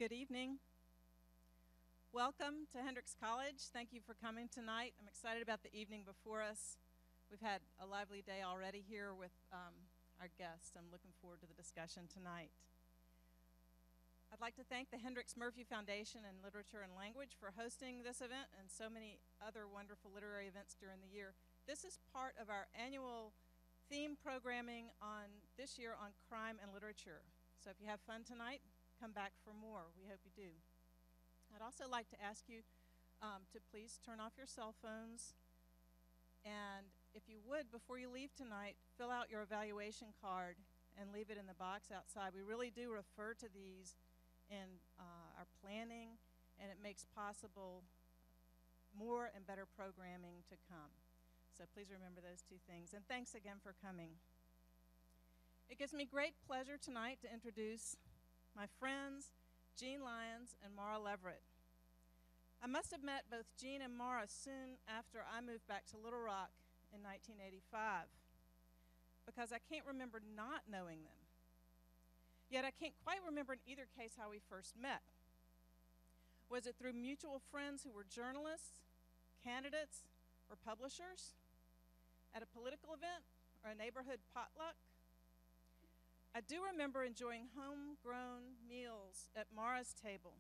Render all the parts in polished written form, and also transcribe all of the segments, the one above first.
Good evening. Welcome to Hendrix College. Thank you for coming tonight. I'm excited about the evening before us. We've had a lively day already here with our guests. I'm looking forward to the discussion tonight. I'd like to thank the Hendrix Murphy Foundation and Literature and Language for hosting this event and so many other wonderful literary events during the year. This is part of our annual theme programming this year on crime and literature. So if you have fun tonight, come back for more. We hope you do. I'd also like to ask you to please turn off your cell phones. And if you would, before you leave tonight, fill out your evaluation card and leave it in the box outside. We really do refer to these in our planning, and it makes possible more and better programming to come. So please remember those two things. And thanks again for coming. It gives me great pleasure tonight to introduce my friends, Gene Lyons and Mara Leveritt. I must have met both Gene and Mara soon after I moved back to Little Rock in 1985, because I can't remember not knowing them. Yet I can't quite remember in either case how we first met. Was it through mutual friends who were journalists, candidates, or publishers? At a political event or a neighborhood potluck? I do remember enjoying homegrown meals at Mara's table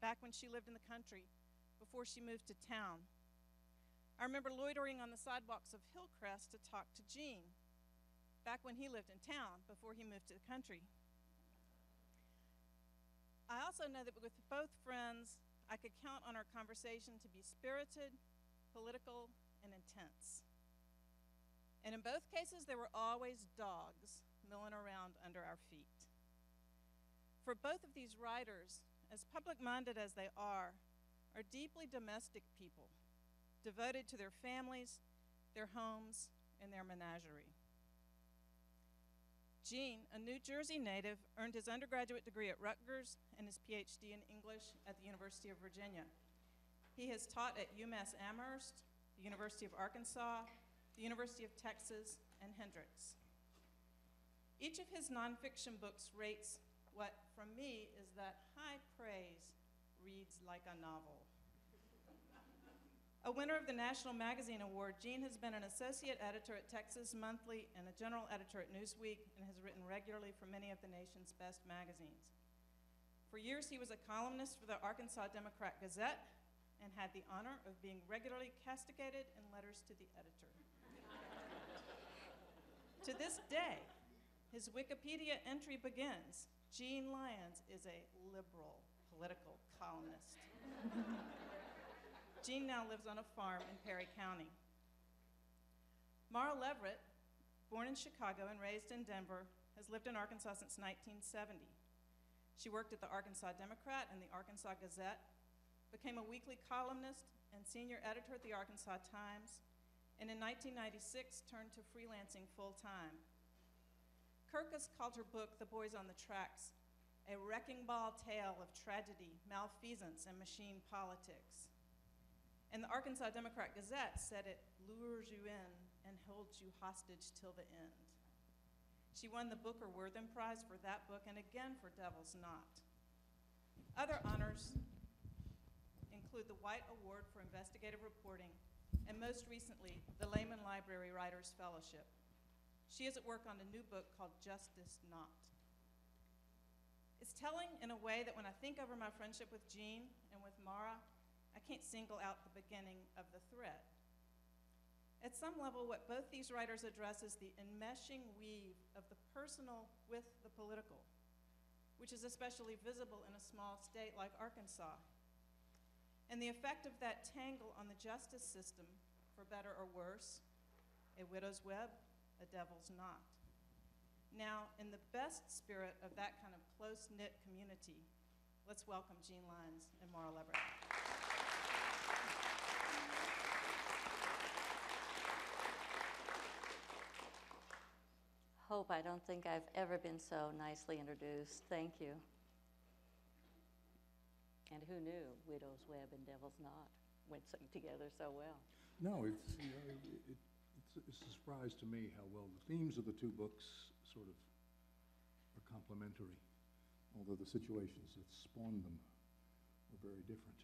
back when she lived in the country before she moved to town. I remember loitering on the sidewalks of Hillcrest to talk to Gene back when he lived in town before he moved to the country. I also know that with both friends, I could count on our conversation to be spirited, political, and intense. And in both cases, there were always dogs milling around under our feet. For both of these writers, as public-minded as they are deeply domestic people, devoted to their families, their homes, and their menagerie. Gene, a New Jersey native, earned his undergraduate degree at Rutgers and his PhD in English at the University of Virginia. He has taught at UMass Amherst, the University of Arkansas, the University of Texas, and Hendrix. Each of his nonfiction books rates what, from me, is that high praise reads like a novel. A winner of the National Magazine Award, Gene has been an associate editor at Texas Monthly and a general editor at Newsweek, and has written regularly for many of the nation's best magazines. For years, he was a columnist for the Arkansas Democrat-Gazette and had the honor of being regularly castigated in letters to the editor. To this day, his Wikipedia entry begins, Gene Lyons is a liberal political columnist. Gene now lives on a farm in Perry County. Mara Leveritt, born in Chicago and raised in Denver, has lived in Arkansas since 1970. She worked at the Arkansas Democrat and the Arkansas Gazette, became a weekly columnist and senior editor at the Arkansas Times, and in 1996 turned to freelancing full-time. Kirkus called her book, The Boys on the Tracks, a wrecking ball tale of tragedy, malfeasance, and machine politics. And the Arkansas Democrat-Gazette said it lures you in and holds you hostage till the end. She won the Booker Worthen Prize for that book and again for Devil's Knot. Other honors include the White Award for Investigative Reporting and most recently, the Lehman Library Writers Fellowship. She is at work on a new book called Justice Not. It's telling in a way that when I think over my friendship with Gene and with Mara, I can't single out the beginning of the thread. At some level, what both these writers address is the enmeshing weave of the personal with the political, which is especially visible in a small state like Arkansas, and the effect of that tangle on the justice system, for better or worse, a widow's web, a devil's knot. Now, in the best spirit of that kind of close-knit community, let's welcome Gene Lyons and Mara Leveritt. Hope I don't think I've ever been so nicely introduced. Thank you. And who knew Widow's Web and Devil's Knot went together so well? No, it's a surprise to me how well the themes of the two books sort of are complementary. although the situations that spawned them were very different.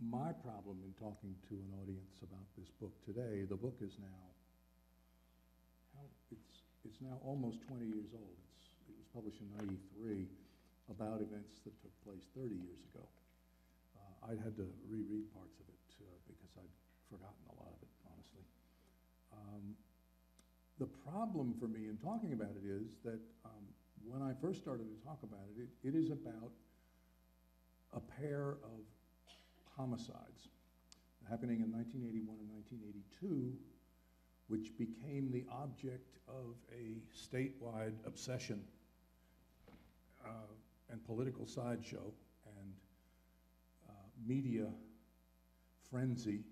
My problem in talking to an audience about this book today, the book is now, it's now almost 20 years old. It was published in '93 about events that took place 30 years ago. I'd had to reread parts of it because I'd forgotten a lot of it, honestly. The problem for me in talking about it is that when I first started to talk about it, it is about a pair of homicides happening in 1981 and 1982, which became the object of a statewide obsession and political sideshow and media frenzy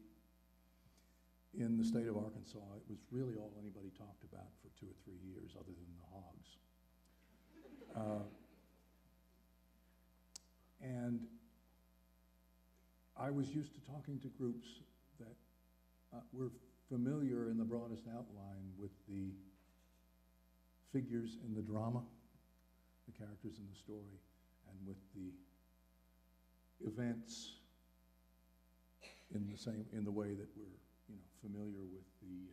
in the state of Arkansas. It was really all anybody talked about for 2 or 3 years, other than the hogs. And I was used to talking to groups that were familiar in the broadest outline with the figures in the drama, the characters in the story, and with the events in the way that we're familiar with the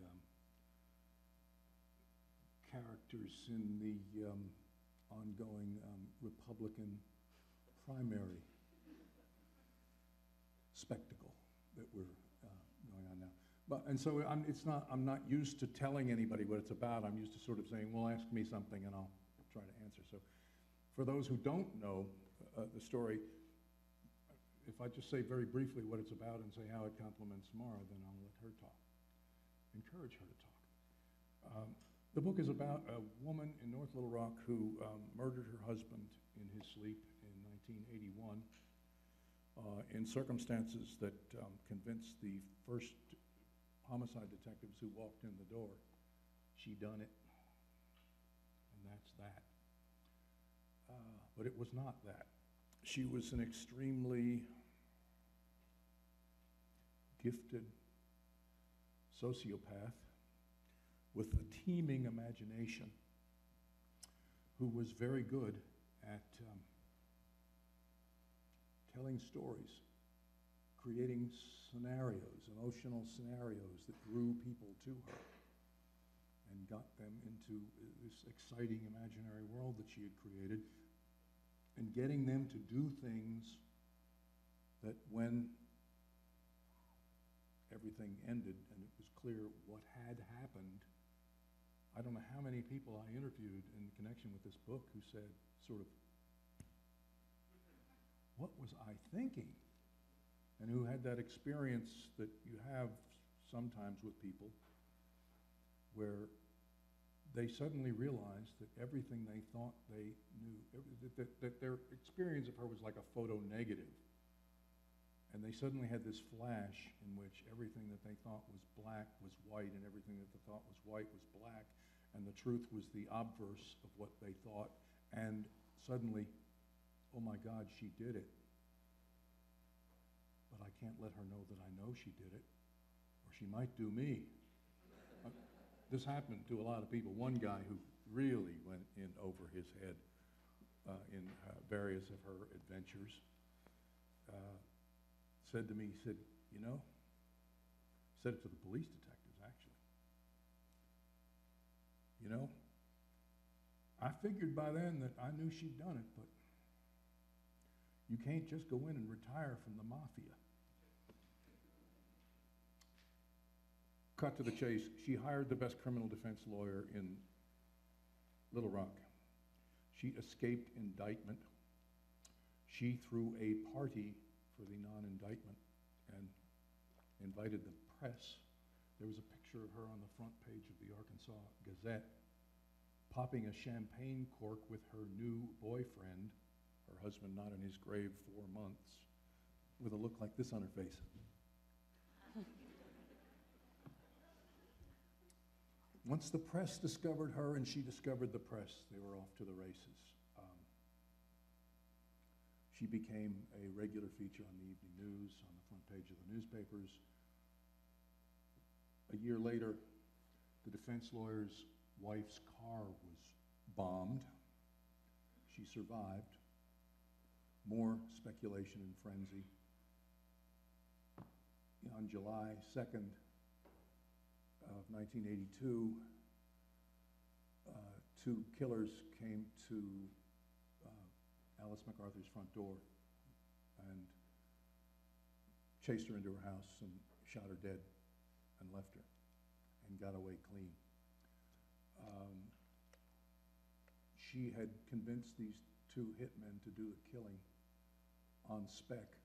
characters in the ongoing Republican primary spectacle that we're going on now. And so I'm not used to telling anybody what it's about. I'm used to sort of saying, well, ask me something and I'll try to answer. So for those who don't know the story, if I just say very briefly what it's about and say how it complements Mara, then I'll let her talk, encourage her to talk. The book is about a woman in North Little Rock who murdered her husband in his sleep in 1981 in circumstances that convinced the first homicide detectives who walked in the door she done it, and that's that. But it was not that. She was an extremely gifted sociopath with a teeming imagination who was very good at telling stories, creating scenarios, emotional scenarios that drew people to her and got them into this exciting imaginary world that she had created, and getting them to do things that when everything ended and it was clear what had happened, I don't know how many people I interviewed in connection with this book who said sort of, what was I thinking? And who had that experience that you have sometimes with people where they suddenly realized that everything they thought they knew, that their experience of her was like a photo negative. And they suddenly had this flash in which everything that they thought was black was white, and everything that they thought was white was black, and the truth was the obverse of what they thought. And suddenly, oh my God, she did it. But I can't let her know that I know she did it, or she might do me. This happened to a lot of people. One guy who really went in over his head in various of her adventures said to me, he said, said it to the police detectives, actually. I figured by then that I knew she'd done it, but you can't just go in and retire from the mafia. Cut to the chase, she hired the best criminal defense lawyer in Little Rock. She escaped indictment. She threw a party for the non-indictment and invited the press. There was a picture of her on the front page of the Arkansas Gazette popping a champagne cork with her new boyfriend, her husband not in his grave 4 months, with a look like this on her face. Once the press discovered her and she discovered the press, they were off to the races. She became a regular feature on the evening news, on the front page of the newspapers. A year later, the defense lawyers wife's car was bombed. She survived. More speculation and frenzy. On July 2nd of 1982, two killers came to Alice MacArthur's front door and chased her into her house and shot her dead and left her and got away clean. She had convinced these two hitmen to do the killing on spec.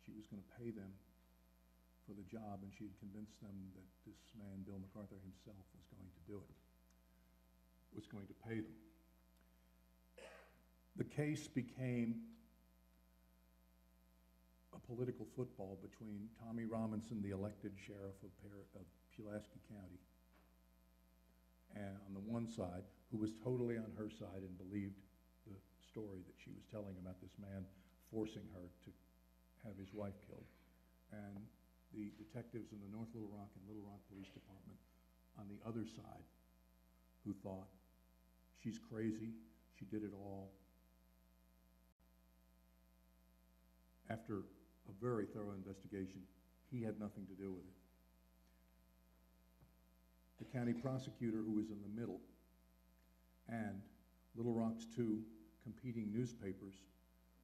She was going to pay them for the job, and she had convinced them that this man, Bill MacArthur himself, was going to do it, was going to pay them. The case became a political football between Tommy Robinson, the elected sheriff of Pulaski County, and on the one side, who was totally on her side and believed the story that she was telling about this man forcing her to have his wife killed, and the detectives in the North Little Rock and Little Rock Police Department on the other side, who thought, she's crazy, she did it all. After a very thorough investigation, he had nothing to do with it. The county prosecutor, who was in the middle, and Little Rock's two competing newspapers,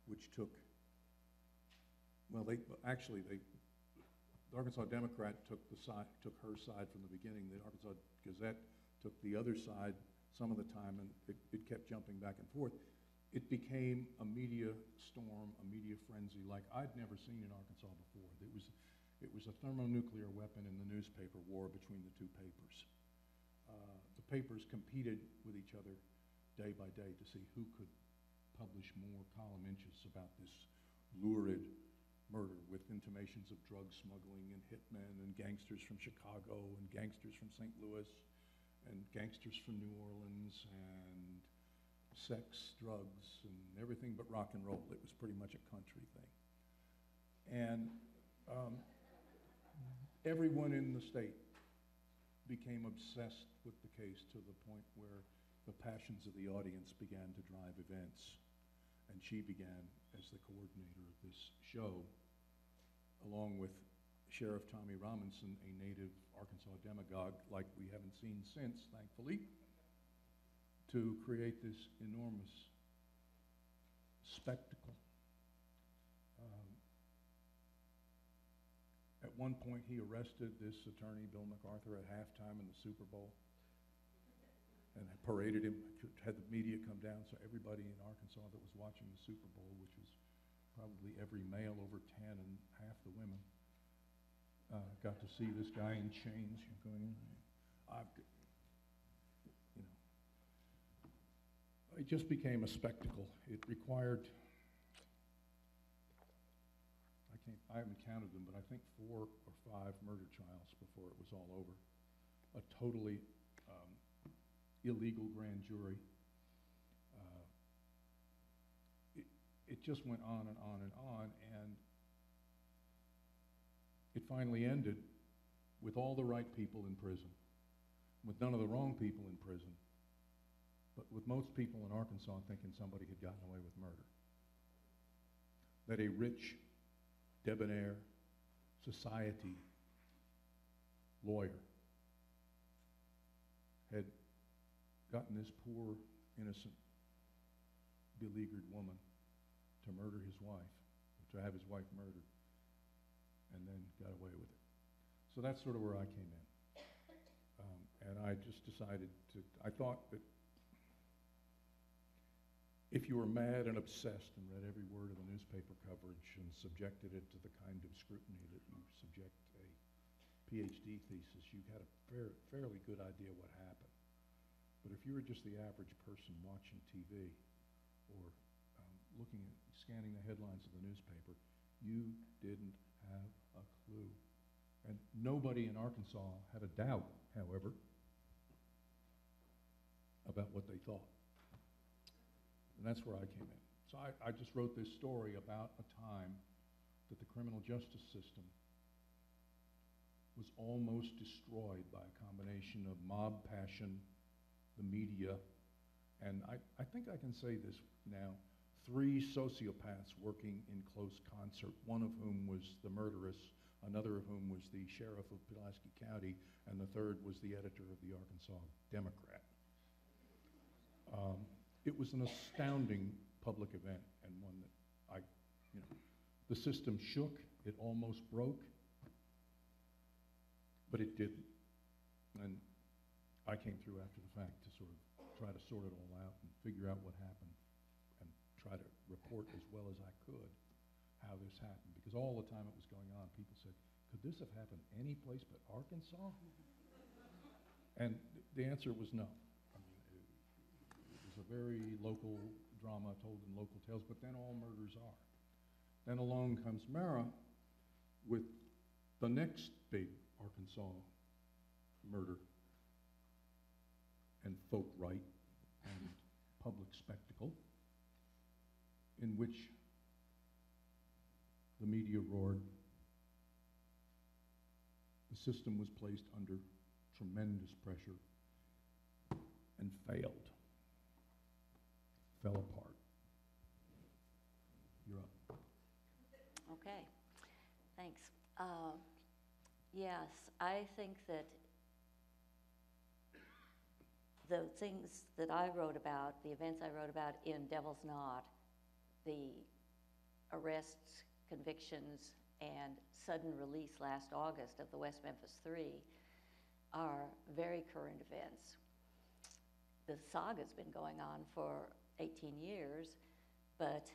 which took, well, the Arkansas Democrat took her side from the beginning. The Arkansas Gazette took the other side some of the time, and it kept jumping back and forth. It became a media storm, a media frenzy like I'd never seen in Arkansas before. It was a thermonuclear weapon in the newspaper war between the two papers. The papers competed with each other day by day to see who could publish more column inches about this lurid murder with intimations of drug smuggling and hitmen and gangsters from Chicago and gangsters from St. Louis and gangsters from New Orleans and sex, drugs, and everything but rock and roll. It was pretty much a country thing. And everyone in the state became obsessed with the case to the point where the passions of the audience began to drive events. And she began as the coordinator of this show, along with Sheriff Tommy Robinson, a native Arkansas demagogue like we haven't seen since, thankfully, to create this enormous spectacle. At one point, he arrested this attorney, Bill MacArthur, at halftime in the Super Bowl and paraded him, had the media come down, so everybody in Arkansas that was watching the Super Bowl, which was probably every male over 10 and half the women, got to see this guy in chains going, it just became a spectacle. It required, I haven't counted them, but I think 4 or 5 murder trials before it was all over. A totally illegal grand jury. It just went on and on and on, and it finally ended with all the right people in prison, with none of the wrong people in prison, but with most people in Arkansas thinking somebody had gotten away with murder. That a rich, debonair, society lawyer had gotten this poor, innocent, beleaguered woman to murder his wife, to have his wife murdered, and then got away with it. So that's sort of where I came in. And I just decided I thought that if you were mad and obsessed and read every word of the newspaper coverage and subjected it to the kind of scrutiny that you subject a PhD thesis, you had a fairly good idea what happened. But if you were just the average person watching TV or scanning the headlines of the newspaper, you didn't have a clue. And nobody in Arkansas had a doubt, however, about what they thought. And that's where I came in. So I just wrote this story about a time that the criminal justice system was almost destroyed by a combination of mob passion the media, and I think I can say this now, 3 sociopaths working in close concert, one of whom was the murderess, another of whom was the sheriff of Pulaski County, and the third was the editor of the Arkansas Democrat. It was an astounding public event, and one that the system shook, it almost broke, but it didn't. And I came through after the fact to sort of try to sort it all out and figure out what happened and try to report as well as I could how this happened. Because all the time it was going on, people said, could this have happened any place but Arkansas? And the answer was no. I mean, it was a very local drama told in local tales, but then all murders are. Then along comes Mara with the next big Arkansas murder and folk right and public spectacle in which the media roared. The system was placed under tremendous pressure and failed, fell apart. You're up. Okay, thanks. Yes, I think that the things that I wrote about, the events I wrote about in Devil's Knot, the arrests, convictions, and sudden release last August of the West Memphis Three are very current events. The saga's been going on for 18 years, but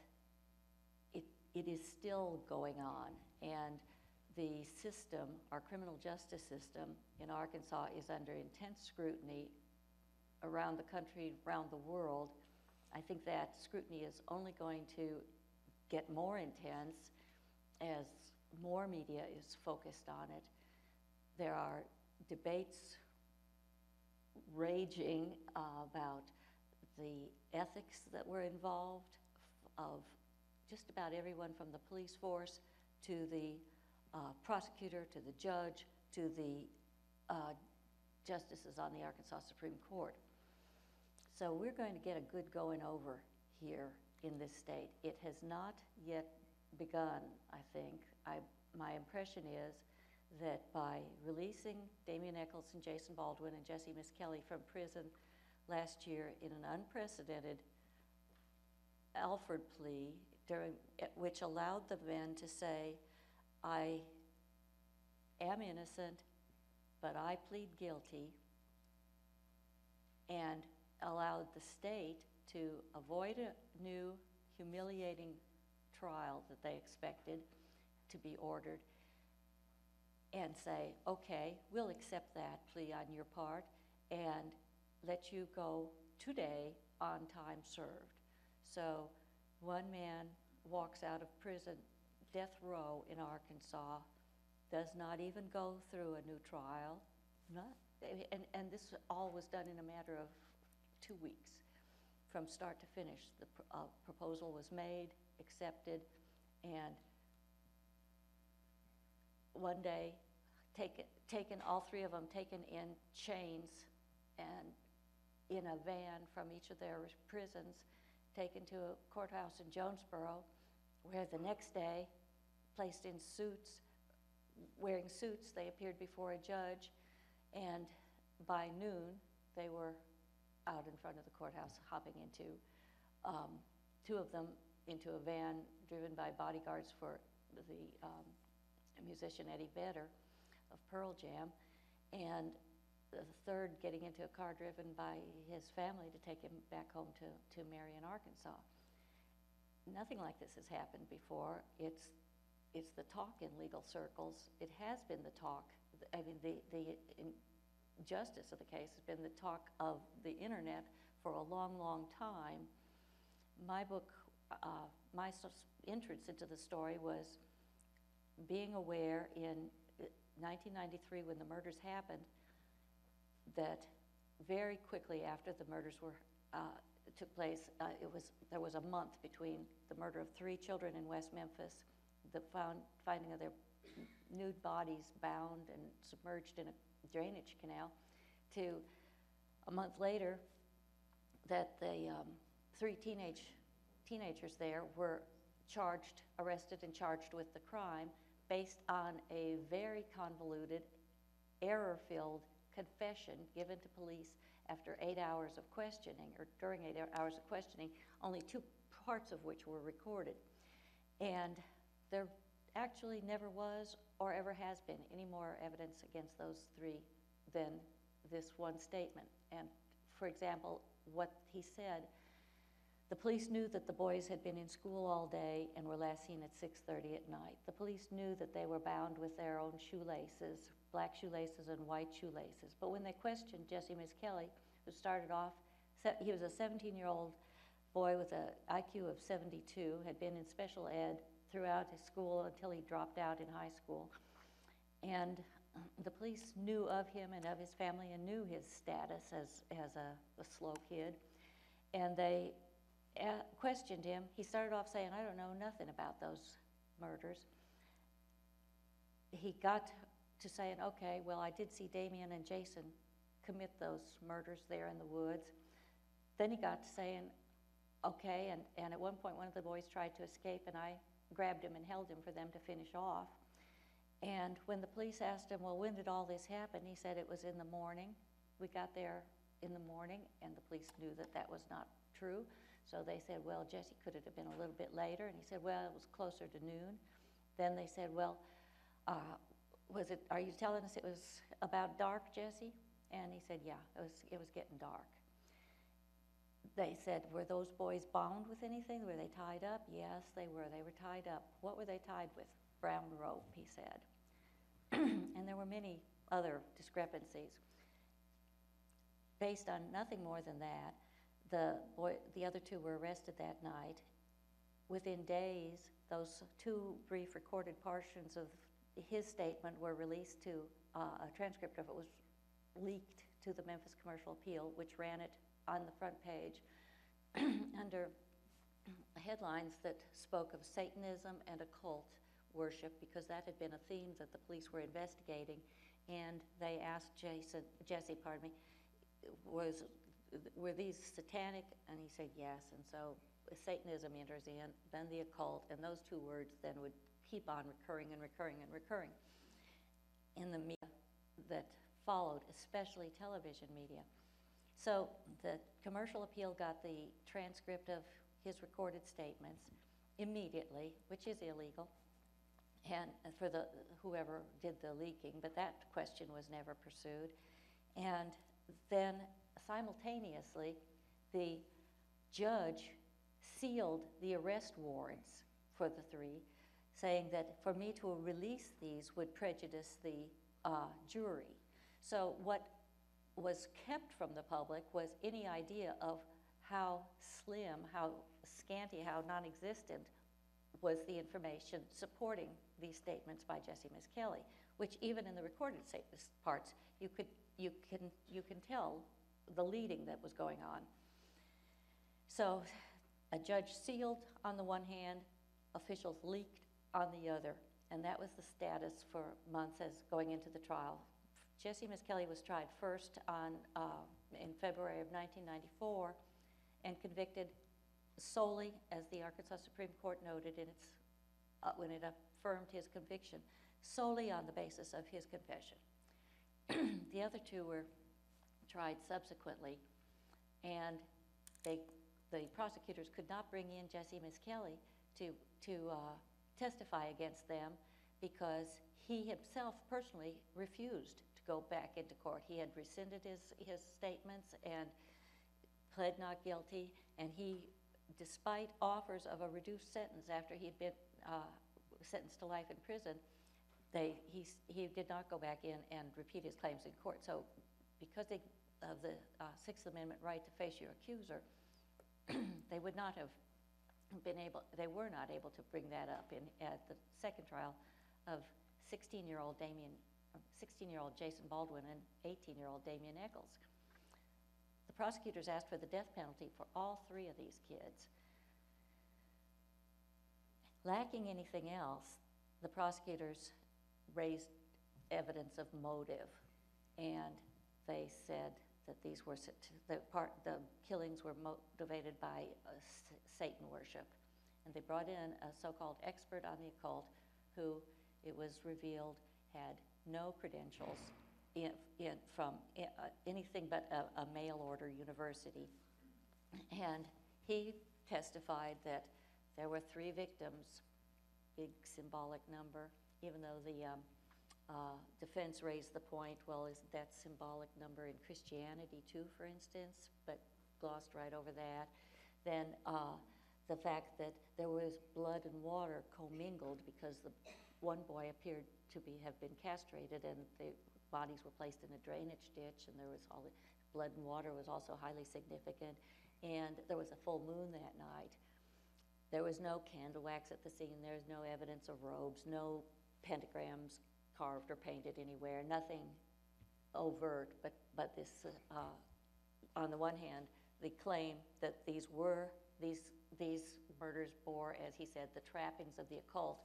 it is still going on, and the system, our criminal justice system in Arkansas, is under intense scrutiny around the country, around the world. I think that scrutiny is only going to get more intense as more media is focused on it. There are debates raging about the ethics that were involved of just about everyone from the police force to the prosecutor, to the judge, to the justices on the Arkansas Supreme Court. So we're going to get a good going over here in this state. It has not yet begun, I think. My impression is that by releasing Damian Eccles and Jason Baldwin and Jesse Miss Kelly from prison last year in an unprecedented Alford plea, which allowed the men to say, I am innocent, but I plead guilty, and allowed the state to avoid a new humiliating trial that they expected to be ordered, and say, okay, we'll accept that plea on your part and let you go today on time served. So one man walks out of prison, death row in Arkansas, does not even go through a new trial, and this all was done in a matter of 2 weeks from start to finish. The proposal was made, accepted, and one day, taken, all 3 of them taken in chains and in a van from each of their prisons, taken to a courthouse in Jonesboro, where the next day, placed in suits, wearing suits, they appeared before a judge, and by noon, they were out in front of the courthouse, hopping into, 2 of them into a van driven by bodyguards for the musician Eddie Vedder of Pearl Jam, and the third getting into a car driven by his family to take him back home to Marion, Arkansas. Nothing like this has happened before. It's the talk in legal circles. It has been the talk. I mean, the injustice of the case has been the talk of the internet for a long, long time. My book, my entrance into the story was being aware in 1993 when the murders happened that very quickly after the murders took place, there was a month between the murder of 3 children in West Memphis, the finding of their nude bodies bound and submerged in a drainage canal, to a month later that the three teenagers there were arrested and charged with the crime based on a very convoluted, error-filled confession given to police after 8 hours of questioning, or during 8 hours of questioning, only 2 parts of which were recorded. And there actually never was or ever has been any more evidence against those 3 than this one statement. And for example, what he said, the police knew that the boys had been in school all day and were last seen at 6:30 at night. The police knew that they were bound with their own shoelaces, black shoelaces and white shoelaces. But when they questioned Jesse Miskelly, who started off, he was a 17-year-old boy with an IQ of 72, had been in special ed throughout his school until he dropped out in high school. And the police knew of him and of his family and knew his status as a slow kid. And they questioned him. He started off saying, I don't know nothing about those murders. He got to saying, okay, well, I did see Damien and Jason commit those murders there in the woods. Then he got to saying, okay, and at one point one of the boys tried to escape, and I grabbed him and held him for them to finish off. And when the police asked him, well, when did all this happen? He said it was in the morning. We got there in the morning, and the police knew that that was not true. So they said, well, Jesse, could it have been a little bit later? And he said, well, it was closer to noon. Then they said, well, are you telling us it was about dark, Jesse? And he said, yeah, it was getting dark. They said, were those boys bound with anything? Were they tied up? Yes, they were. They were tied up. What were they tied with? Brown rope, he said. And there were many other discrepancies. Based on nothing more than that, the other 2 were arrested that night. Within days, those 2 brief recorded portions of his statement were released to, a transcript of it was leaked to the Memphis Commercial Appeal, which ran it on the front page under headlines that spoke of Satanism and occult worship, because that had been a theme that the police were investigating. And they asked Jesse, were these satanic? And he said yes. And so Satanism enters in, then the occult, and those 2 words then would keep on recurring and recurring and recurring in the media that followed, especially television media. So the commercial appeal got the transcript of his recorded statements immediately, which is illegal, and for whoever did the leaking, but that question was never pursued. And then simultaneously, the judge sealed the arrest warrants for the 3, saying that for me to release these would prejudice the jury. So what was kept from the public was any idea of how slim, how scanty, how non-existent was the information supporting these statements by Jesse Miskelly, which even in the recorded parts, you can tell the leading that was going on. So a judge sealed on the one hand, officials leaked on the other, and that was the status for months as going into the trial. Jesse Miskelly was tried first in February of 1994 and convicted solely, as the Arkansas Supreme Court noted in its, when it affirmed his conviction, solely on the basis of his confession. The other 2 were tried subsequently, and the prosecutors could not bring in Jesse Miskelly to testify against them because he himself personally refused to go back into court. He had rescinded his statements and pled not guilty, and he, despite offers of a reduced sentence after he'd been sentenced to life in prison, he did not go back in and repeat his claims in court. So because of the Sixth Amendment right to face your accuser, they were not able to bring that up at the second trial of 16-year-old Jason Baldwin and 18-year-old Damien Eccles. The prosecutors asked for the death penalty for all 3 of these kids. Lacking anything else, the prosecutors raised evidence of motive, and they said that these were the killings were motivated by Satan worship, and they brought in a so-called expert on the occult, who it was revealed had no credentials from anything but a mail order university, and he testified that there were 3 victims, big symbolic number, even though the defense raised the point, well, isn't that symbolic number in Christianity too, for instance, but glossed right over that. Then the fact that there was blood and water commingled because the one boy appeared to have been castrated, and the bodies were placed in a drainage ditch, and there was all the blood and water was also highly significant, and there was a full moon that night. There was no candle wax at the scene. There was no evidence of robes, no pentagrams carved or painted anywhere, nothing overt, but this, on the one hand, the claim that these murders bore, as he said, the trappings of the occult,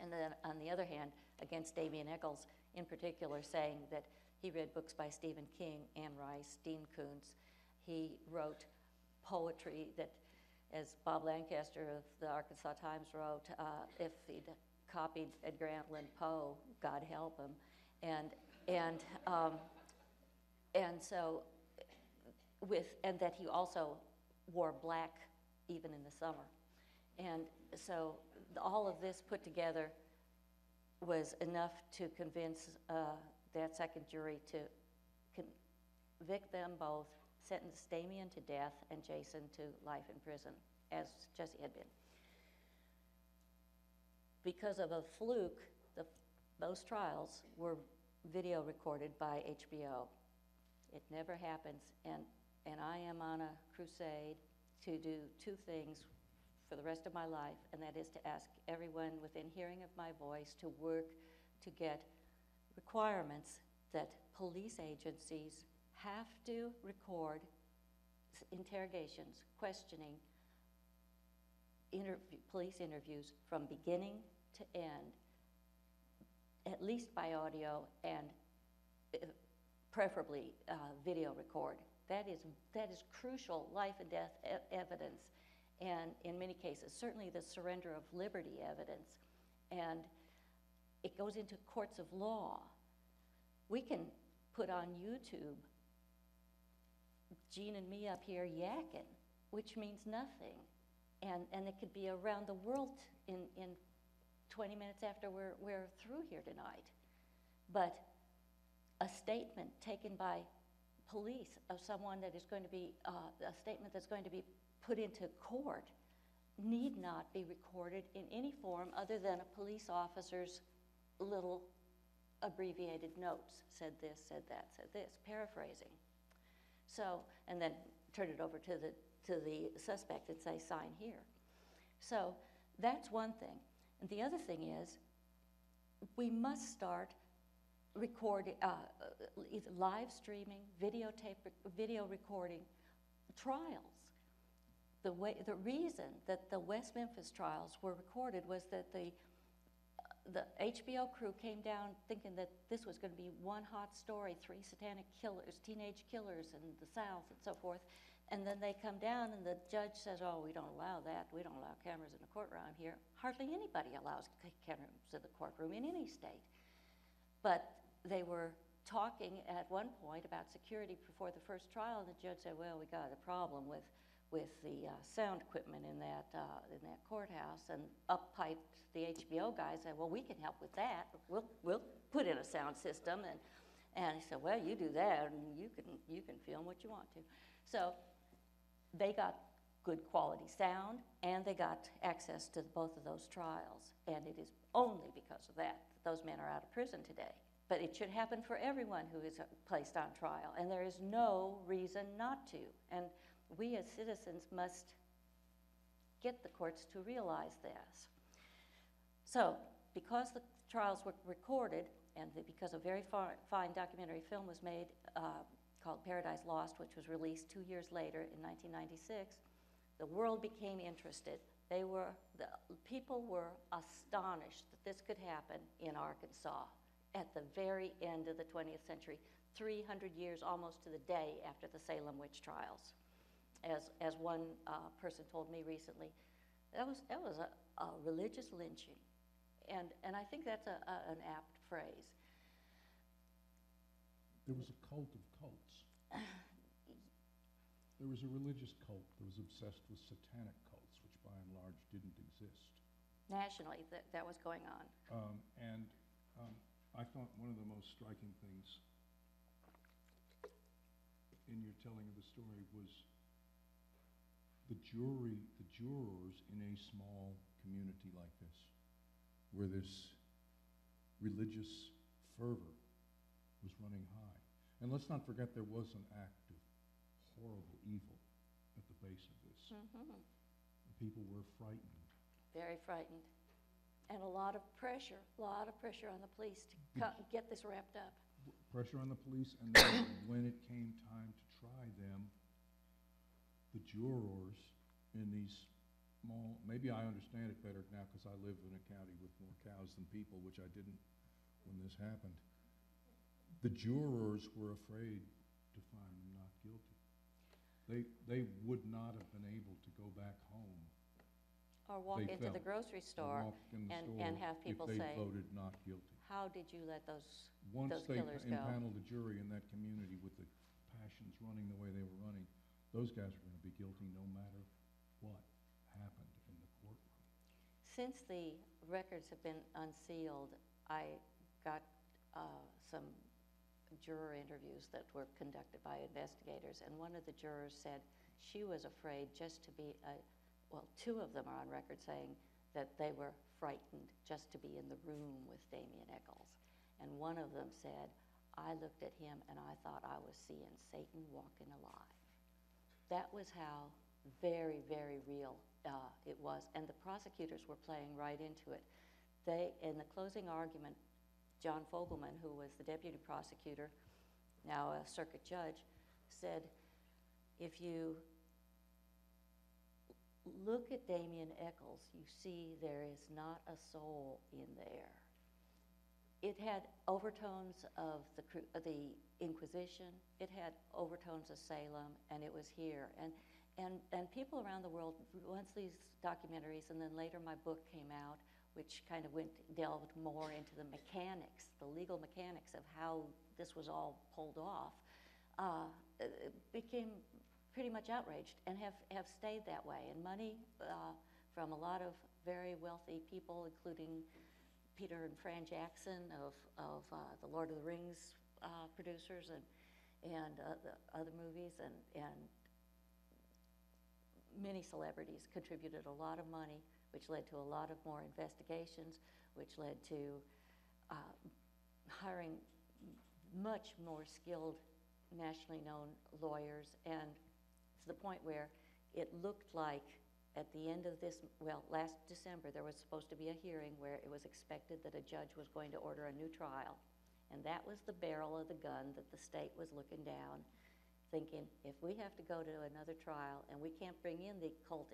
and then on the other hand, against Damien Eccles in particular, saying that he read books by Stephen King, Anne Rice, Dean Koontz. He wrote poetry that, as Bob Lancaster of the Arkansas Times wrote, if he'd copied Edgar Allan Poe, God help him, and that he also wore black even in the summer, and so all of this put together was enough to convince that second jury to convict them both, sentence Damien to death and Jason to life in prison, as Jesse had been. Because of a fluke, those trials were video recorded by HBO. It never happens, and I am on a crusade to do 2 things for the rest of my life, and that is to ask everyone within hearing of my voice to work to get requirements that police agencies have to record interrogations, questioning, police interviews from beginning to end, at least by audio and preferably video record. That is crucial life and death evidence, and in many cases, certainly the surrender of liberty evidence, and it goes into courts of law. We can put on YouTube Gene and me up here yakking, which means nothing, and it could be around the world in 20 minutes after we're through here tonight. But a statement taken by police of someone that is going to be, a statement that's going to be put into court need not be recorded in any form other than a police officer's little abbreviated notes, said this, said that, said this, paraphrasing. So, and then turn it over to the suspect and say, sign here. So that's one thing. And the other thing is, we must start recording, either live streaming, video recording trials. The reason that the West Memphis trials were recorded was that the HBO crew came down thinking that this was going to be one hot story, 3 satanic killers, teenage killers in the South and so forth. And then they come down and the judge says, oh, we don't allow that. We don't allow cameras in the courtroom here. Hardly anybody allows cameras in the courtroom in any state. But they were talking at one point about security before the first trial, and the judge said, well, we got a problem with the sound equipment in that courthouse, and up-piped the HBO guy, said, well, we can help with that. We'll put in a sound system, and he said, well, you do that, and you can film what you want to. So they got good quality sound, and they got access to both of those trials, and it is only because of that those men are out of prison today. But it should happen for everyone who is placed on trial, and there is no reason not to. And we as citizens must get the courts to realize this. So, because the trials were recorded, and because a very fine documentary film was made called Paradise Lost, which was released 2 years later in 1996, the world became interested. People were astonished that this could happen in Arkansas at the very end of the 20th century. 300 years almost to the day after the Salem witch trials. As one person told me recently, that was a religious lynching. And I think that's an apt phrase. There was a cult of cults. There was a religious cult that was obsessed with satanic cults, which by and large didn't exist. Nationally, that was going on. I thought one of the most striking things in your telling of the story was the jurors in a small community like this, where this religious fervor was running high. And let's not forget there was an act of horrible evil at the base of this. Mm-hmm. People were frightened. Very frightened. And a lot of pressure on the police to get this wrapped up. Pressure on the police, and then when it came time to try them, the jurors in these small, maybe I understand it better now because I live in a county with more cows than people, which I didn't when this happened. The jurors were afraid to find them not guilty. They would not have been able to go back home. Or walk into the grocery store and have people if they say, voted not guilty. how did you let those Once they killers go? impaneled the jury in that community with the passions running the way they were running, those guys were going to be guilty no matter what happened in the courtroom. Since the records have been unsealed, I got some juror interviews that were conducted by investigators, and one of the jurors said she was afraid just to be well, two of them are on record saying that they were frightened just to be in the room with Damien Echols. And one of them said, I looked at him and I thought I was seeing Satan walking alive. That was how very, very real it was. And the prosecutors were playing right into it. In the closing argument, John Fogelman, who was the deputy prosecutor, now a circuit judge, said, if you look at Damien Echols, you see there is not a soul in there. It had overtones of the Inquisition, it had overtones of Salem, and it was here. And people around the world, once these documentaries, and then later my book came out, which kind of delved more into the mechanics, the legal mechanics of how this was all pulled off, became pretty much outraged and have stayed that way. And money from a lot of very wealthy people, including Peter and Fran Jackson of the Lord of the Rings producers and the other movies, and many celebrities contributed a lot of money, which led to a lot of more investigations, which led to hiring much more skilled, nationally known lawyers, and to the point where it looked like at the end of this, last December, there was supposed to be a hearing where it was expected that a judge was going to order a new trial. And that was the barrel of the gun that the state was looking down, thinking, if we have to go to another trial and we can't bring in the occult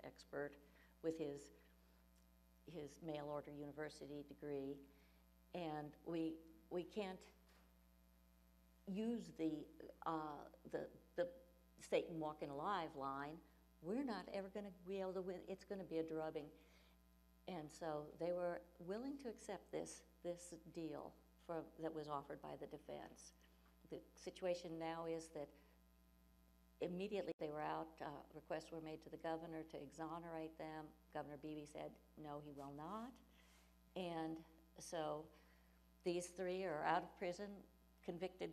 expert with his mail order university degree, and we can't use the Satan walking alive line, we're not ever going to be able to win. It's going to be a drubbing. And so they were willing to accept this deal that was offered by the defense. The situation now is that immediately they were out, requests were made to the governor to exonerate them. Governor Beebe said, no, he will not. And so these three are out of prison, convicted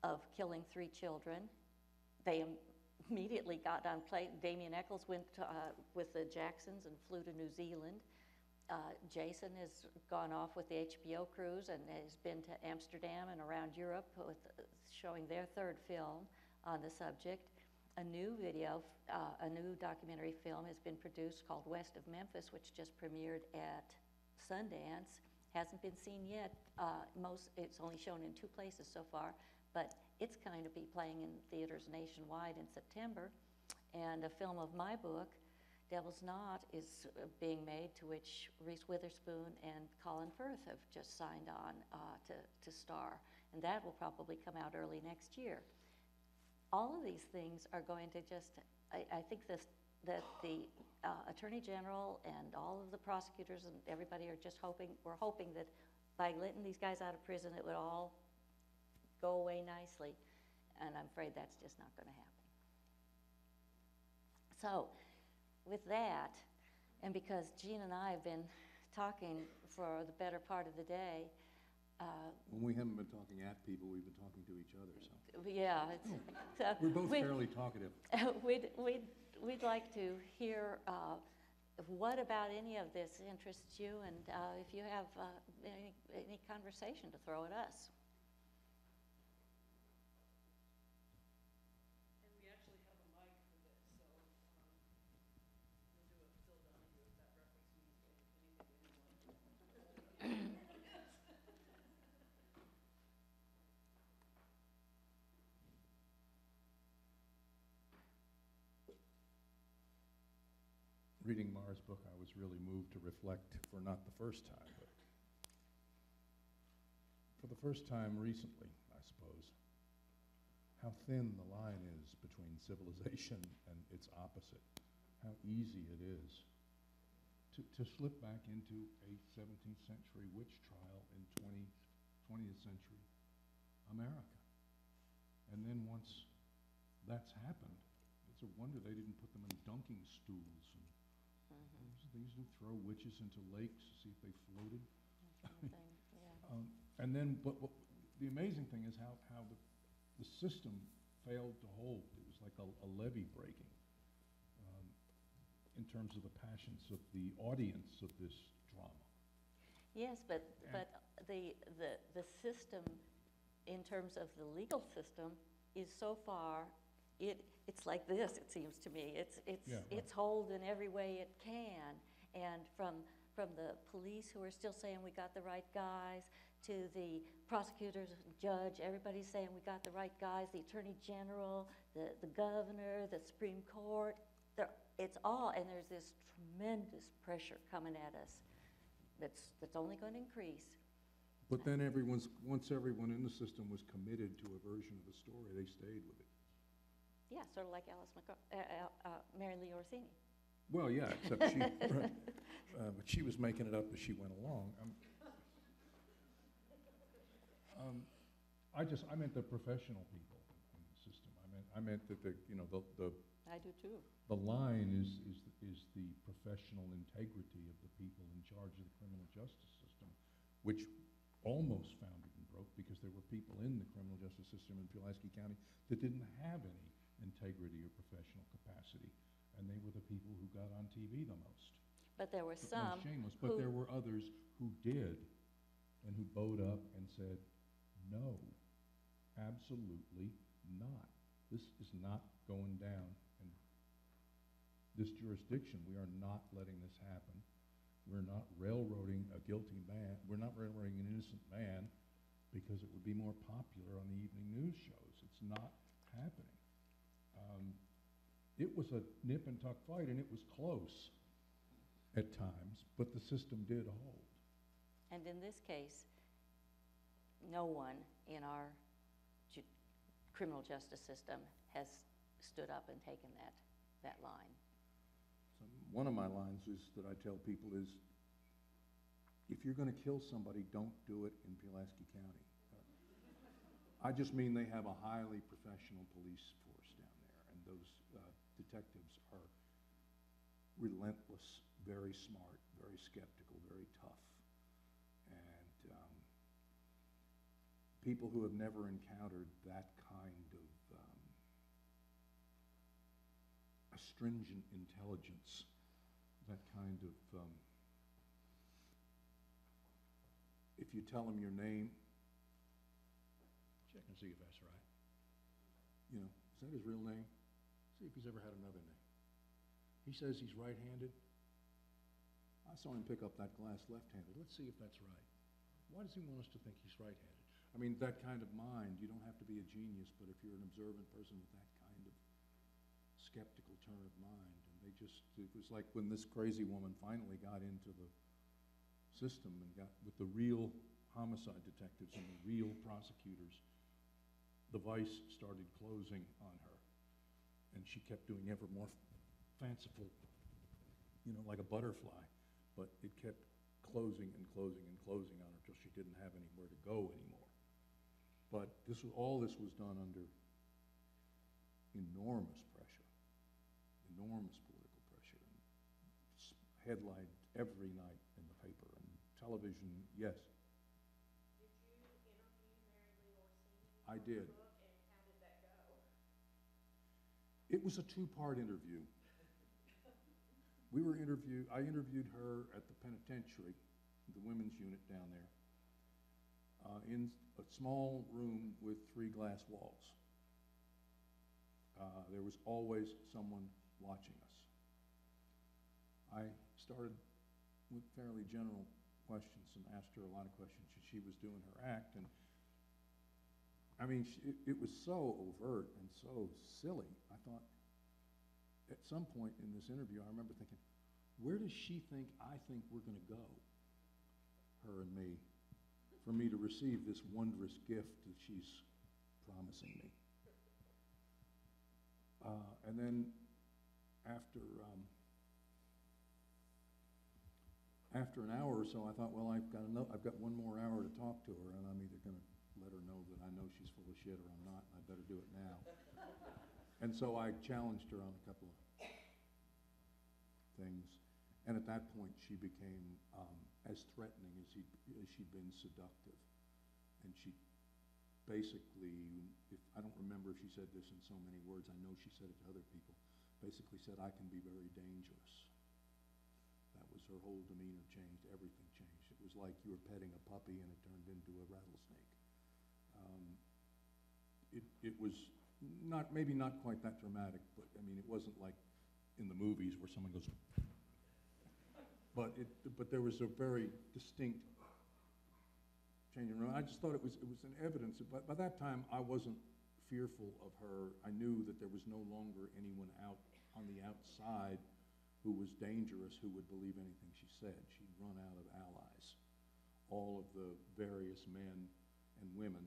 of killing 3 children. They immediately got on plane. Damien Echols went with the Jacksons and flew to New Zealand. Jason has gone off with the HBO cruise and has been to Amsterdam and around Europe showing their 3rd film on the subject. A new documentary film has been produced called West of Memphis, which just premiered at Sundance. Hasn't been seen yet. It's only shown in 2 places so far, but it's going to be playing in theaters nationwide in September. And a film of my book, Devil's Knot, is being made, to which Reese Witherspoon and Colin Firth have just signed on to star. and that will probably come out early next year. All of these things are going to just, I think that the Attorney General and all of the prosecutors and everybody are just we're hoping that by letting these guys out of prison, it would all go away nicely, and I'm afraid that's just not going to happen. So, with that, and because Gene and I have been talking for the better part of the day. When we haven't been talking at people, we've been talking to each other, so. Yeah. We're both fairly talkative. We'd like to hear what about any of this interests you, and if you have any conversation to throw at us. And we actually have a mic for this, so we'll do a Phil Donahue if that reference means anything to anyone. Reading Mara's book, I was really moved to reflect, for not the first time, but for the first time recently, I suppose, how thin the line is between civilization and its opposite, how easy it is to slip back into a 17th century witch trial in 20th century America. And then once that's happened, it's a wonder they didn't put them in dunking stools. They used to throw witches into lakes to see if they floated. And then, but the amazing thing is how the system failed to hold. It was like a levee breaking in terms of the passions of the audience of this drama. Yes, but the system, in terms of the legal system, is so far, it's like this, it seems to me. It's hold in every way it can. And from the police who are still saying we got the right guys, to the prosecutors, judge, everybody's saying we got the right guys, the Attorney General, the Governor, the Supreme Court, it's all, and there's this tremendous pressure coming at us that's only going to increase. But then once everyone in the system was committed to a version of the story, they stayed with it. Yeah, sort of like Mary Lee Orsini. Well, yeah, except she, but she was making it up as she went along. I meant the professional people in the system. I meant that the I do too. The line is the professional integrity of the people in charge of the criminal justice system, which almost founded and broke because there were people in the criminal justice system in Pulaski County that didn't have any integrity or professional capacity, and they were the people who got on TV the most. But there were some shameless, but there were others who did, and who bowed up and said, no, absolutely not. This is not going down in this jurisdiction. We are not letting this happen. We're not railroading a guilty man. We're not railroading an innocent man because it would be more popular on the evening news shows. It's not happening. It was a nip and tuck fight, and it was close at times, but the system did hold. And in this case, no one in our criminal justice system has stood up and taken that line. So one of my lines that I tell people is, if you're going to kill somebody, don't do it in Pulaski County. I just mean they have a highly professional police force down there, and those detectives are relentless, very smart, very skeptical, very tough. And people who have never encountered that kind of astringent intelligence, that kind of, if you tell them your name, check and see if that's right. You know, is that his real name? See if he's ever had another name. He says he's right-handed. I saw him pick up that glass left-handed. Let's see if that's right. Why does he want us to think he's right-handed? I mean, that kind of mind, you don't have to be a genius, but if you're an observant person with that kind of skeptical turn of mind, and it was like when this crazy woman finally got into the system and got with the real homicide detectives and the real prosecutors, the vice started closing on her. And she kept doing ever more fanciful, you know, like a butterfly, but it kept closing and closing and closing on her till she didn't have anywhere to go anymore. But all this was done under enormous pressure, enormous political pressure, and headlined every night in the paper and television. Yes. Did you interview Mary Lee Orsini? I did. Book, and how did that go? It was a two-part interview. I interviewed her at the penitentiary, the women's unit down there, in a small room with 3 glass walls. There was always someone watching us. I started with fairly general questions and asked her a lot of questions as she was doing her act. And I mean, it was so overt and so silly. I thought, at some point in this interview, I remember thinking, where does she think I think we're going to go, her and me, for me to receive this wondrous gift that she's promising me? And then after an hour or so, I thought, well, I've got 1 more hour to talk to her, and I'm either going to let her know that I know she's full of shit or I'm not, and I better do it now. And so I challenged her on a couple of things. And at that point, she became as threatening as she'd been seductive. And she basically, I don't remember if she said this in so many words, I know she said it to other people, basically said, I can be very dangerous. That was her whole demeanor changed, everything changed. It was like you were petting a puppy and it turned into a rattlesnake. It was maybe not quite that dramatic, but I mean, it wasn't like in the movies where someone goes, but there was a very distinct change in. I just thought it was an evidence. But by that time, I wasn't fearful of her. I knew that there was no longer anyone out on the outside who was dangerous, who would believe anything she said. She'd run out of allies. All of the various men and women,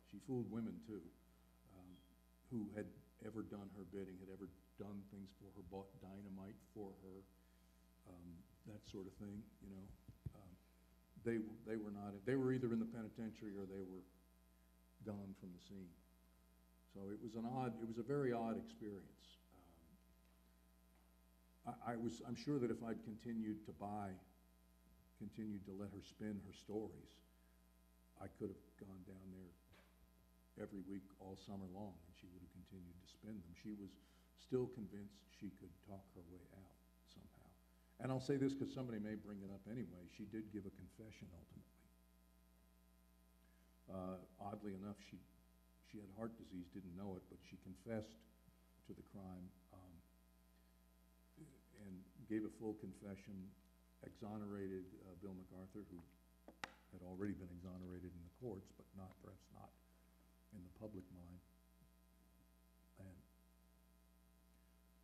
she fooled women too, who had ever done her bidding, had ever done things for her, bought dynamite for her, that sort of thing, you know. They were not, they were either in the penitentiary or they were gone from the scene. So it was a very odd experience. I'm sure that if I'd continued to let her spin her stories, I could have gone down there every week all summer long, and she would have continued to spin them. She was still convinced she could talk her way out somehow. And I'll say this because somebody may bring it up anyway. She did give a confession ultimately. Oddly enough, she had heart disease, didn't know it, but she confessed to the crime and gave a full confession, exonerated Bill MacArthur, who had already been exonerated in the courts, but perhaps not in the public mind. And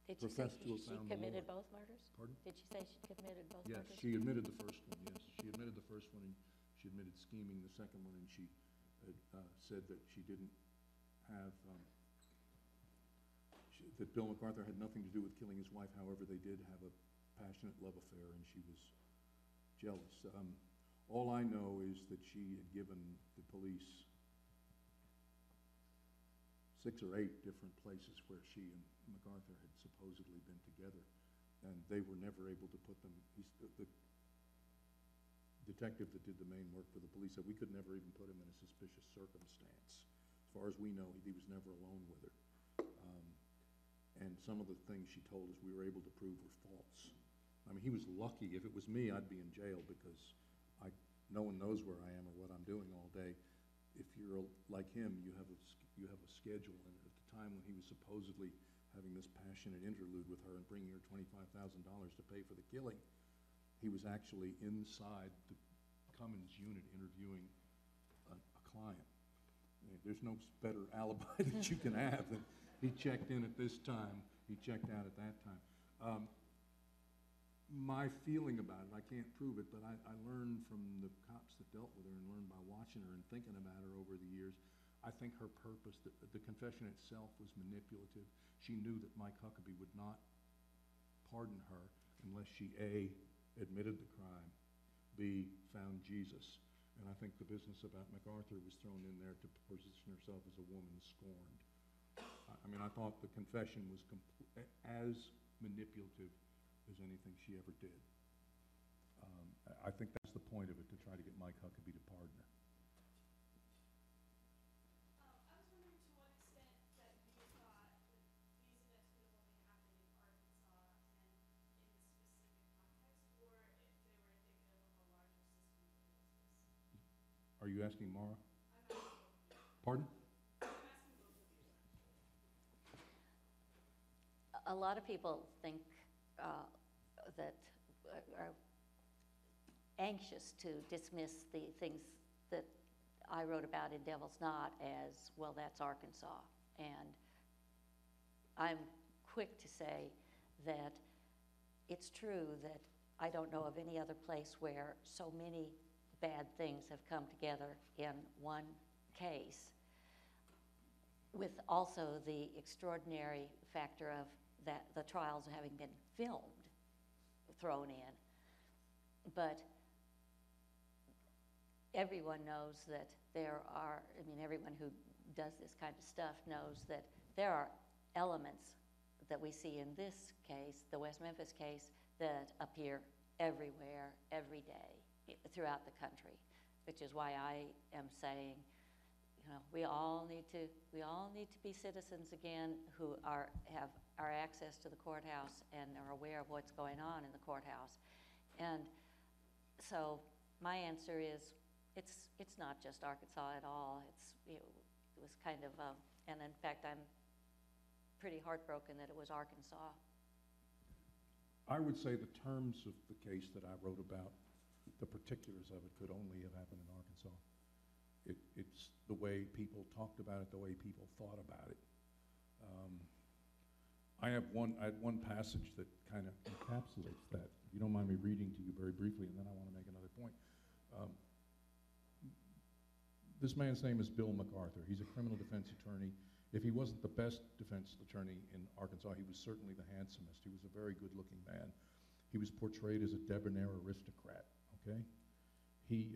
Did she say she committed both murders? Pardon? Did she say she committed both Yes, murders? she admitted the first one, yes. She admitted the first one, and she admitted scheming the second one, and she said that she didn't have, that Bill MacArthur had nothing to do with killing his wife. However, they did have a passionate love affair, and she was jealous. All I know is that she had given the police 6 or 8 different places where she and MacArthur had supposedly been together, and they were never able to put them. The detective that did the main work for the police said we could never even put him in a suspicious circumstance. As far as we know, he was never alone with her. And some of the things she told us we were able to prove were false. I mean, he was lucky. If it was me, I'd be in jail because no one knows where I am or what I'm doing all day. If you're like him, you have a schedule, and at the time when he was supposedly having this passionate interlude with her and bringing her $25,000 to pay for the killing, he was actually inside the Cummins unit interviewing a client. There's no better alibi that you can have than he checked in at this time, he checked out at that time. my feeling about it, I can't prove it, but I learned from the cops that dealt with her and learned by watching her and thinking about her over the years. I think her purpose, the confession itself was manipulative. She knew that Mike Huckabee would not pardon her unless she A, admitted the crime, B, found Jesus. And I think the business about MacArthur was thrown in there to position herself as a woman scorned. I mean, I thought the confession was as manipulative as anything she ever did. I think that's the point of it, to try to get Mike Huckabee to pardon her. I was wondering to what extent that you thought that these events could have only happened in Arkansas and in this specific context, or if they were indicative of a larger system of injustice. Are you asking Mara? I'm asking both of you. Pardon? I'm asking both of you. A lot of people think that are anxious to dismiss the things that I wrote about in Devil's Knot as, well, that's Arkansas. And I'm quick to say that it's true that I don't know of any other place where so many bad things have come together in one case, with also the extraordinary factor of that the trials having been filmed thrown in. But everyone knows that there are, I mean, everyone who does this kind of stuff knows that there are elements that we see in this case, the West Memphis case, that appear everywhere, every day, throughout the country, which is why I am saying, you know, we all need to be citizens again who have our access to the courthouse and are aware of what's going on in the courthouse. And so my answer is, it's not just Arkansas at all. It was kind of, and in fact, I'm pretty heartbroken that it was Arkansas. I would say the terms of the case that I wrote about, the particulars of it, could only have happened in Arkansas. It's the way people talked about it, the way people thought about it. I had one passage that kind of encapsulates that. If you don't mind me reading to you very briefly, and then I want to make another point. This man's name is Bill MacArthur. He's a criminal defense attorney. If he wasn't the best defense attorney in Arkansas, he was certainly the handsomest. He was a very good-looking man. He was portrayed as a debonair aristocrat, okay? He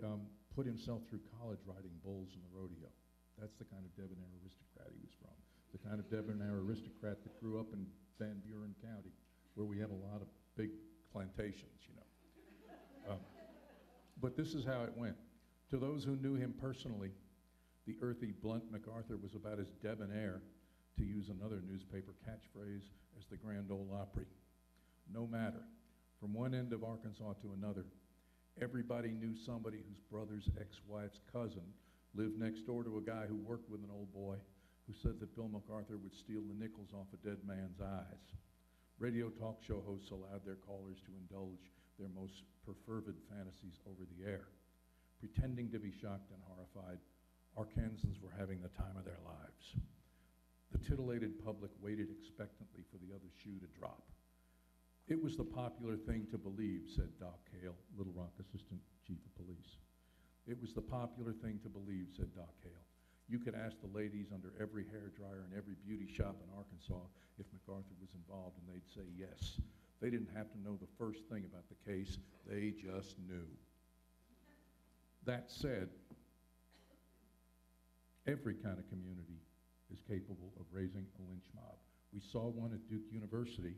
put himself through college riding bulls in the rodeo. That's the kind of debonair aristocrat he was from. The kind of debonair aristocrat that grew up in Van Buren County, where we have a lot of big plantations, you know. But this is how it went. To those who knew him personally, the earthy, blunt MacArthur was about as debonair, to use another newspaper catchphrase, as the Grand Ole Opry. No matter, from one end of Arkansas to another, everybody knew somebody whose brother's ex-wife's cousin lived next door to a guy who worked with an old boy who said that Bill MacArthur would steal the nickels off a dead man's eyes. Radio talk show hosts allowed their callers to indulge their most perfervid fantasies over the air. Pretending to be shocked and horrified, Arkansans were having the time of their lives. The titillated public waited expectantly for the other shoe to drop. It was the popular thing to believe, said Doc Hale, Little Rock Assistant Chief of Police. It was the popular thing to believe, said Doc Hale. You could ask the ladies under every hairdryer and every beauty shop in Arkansas if MacArthur was involved, and they'd say yes. They didn't have to know the first thing about the case. They just knew. That said, every kind of community is capable of raising a lynch mob. We saw one at Duke University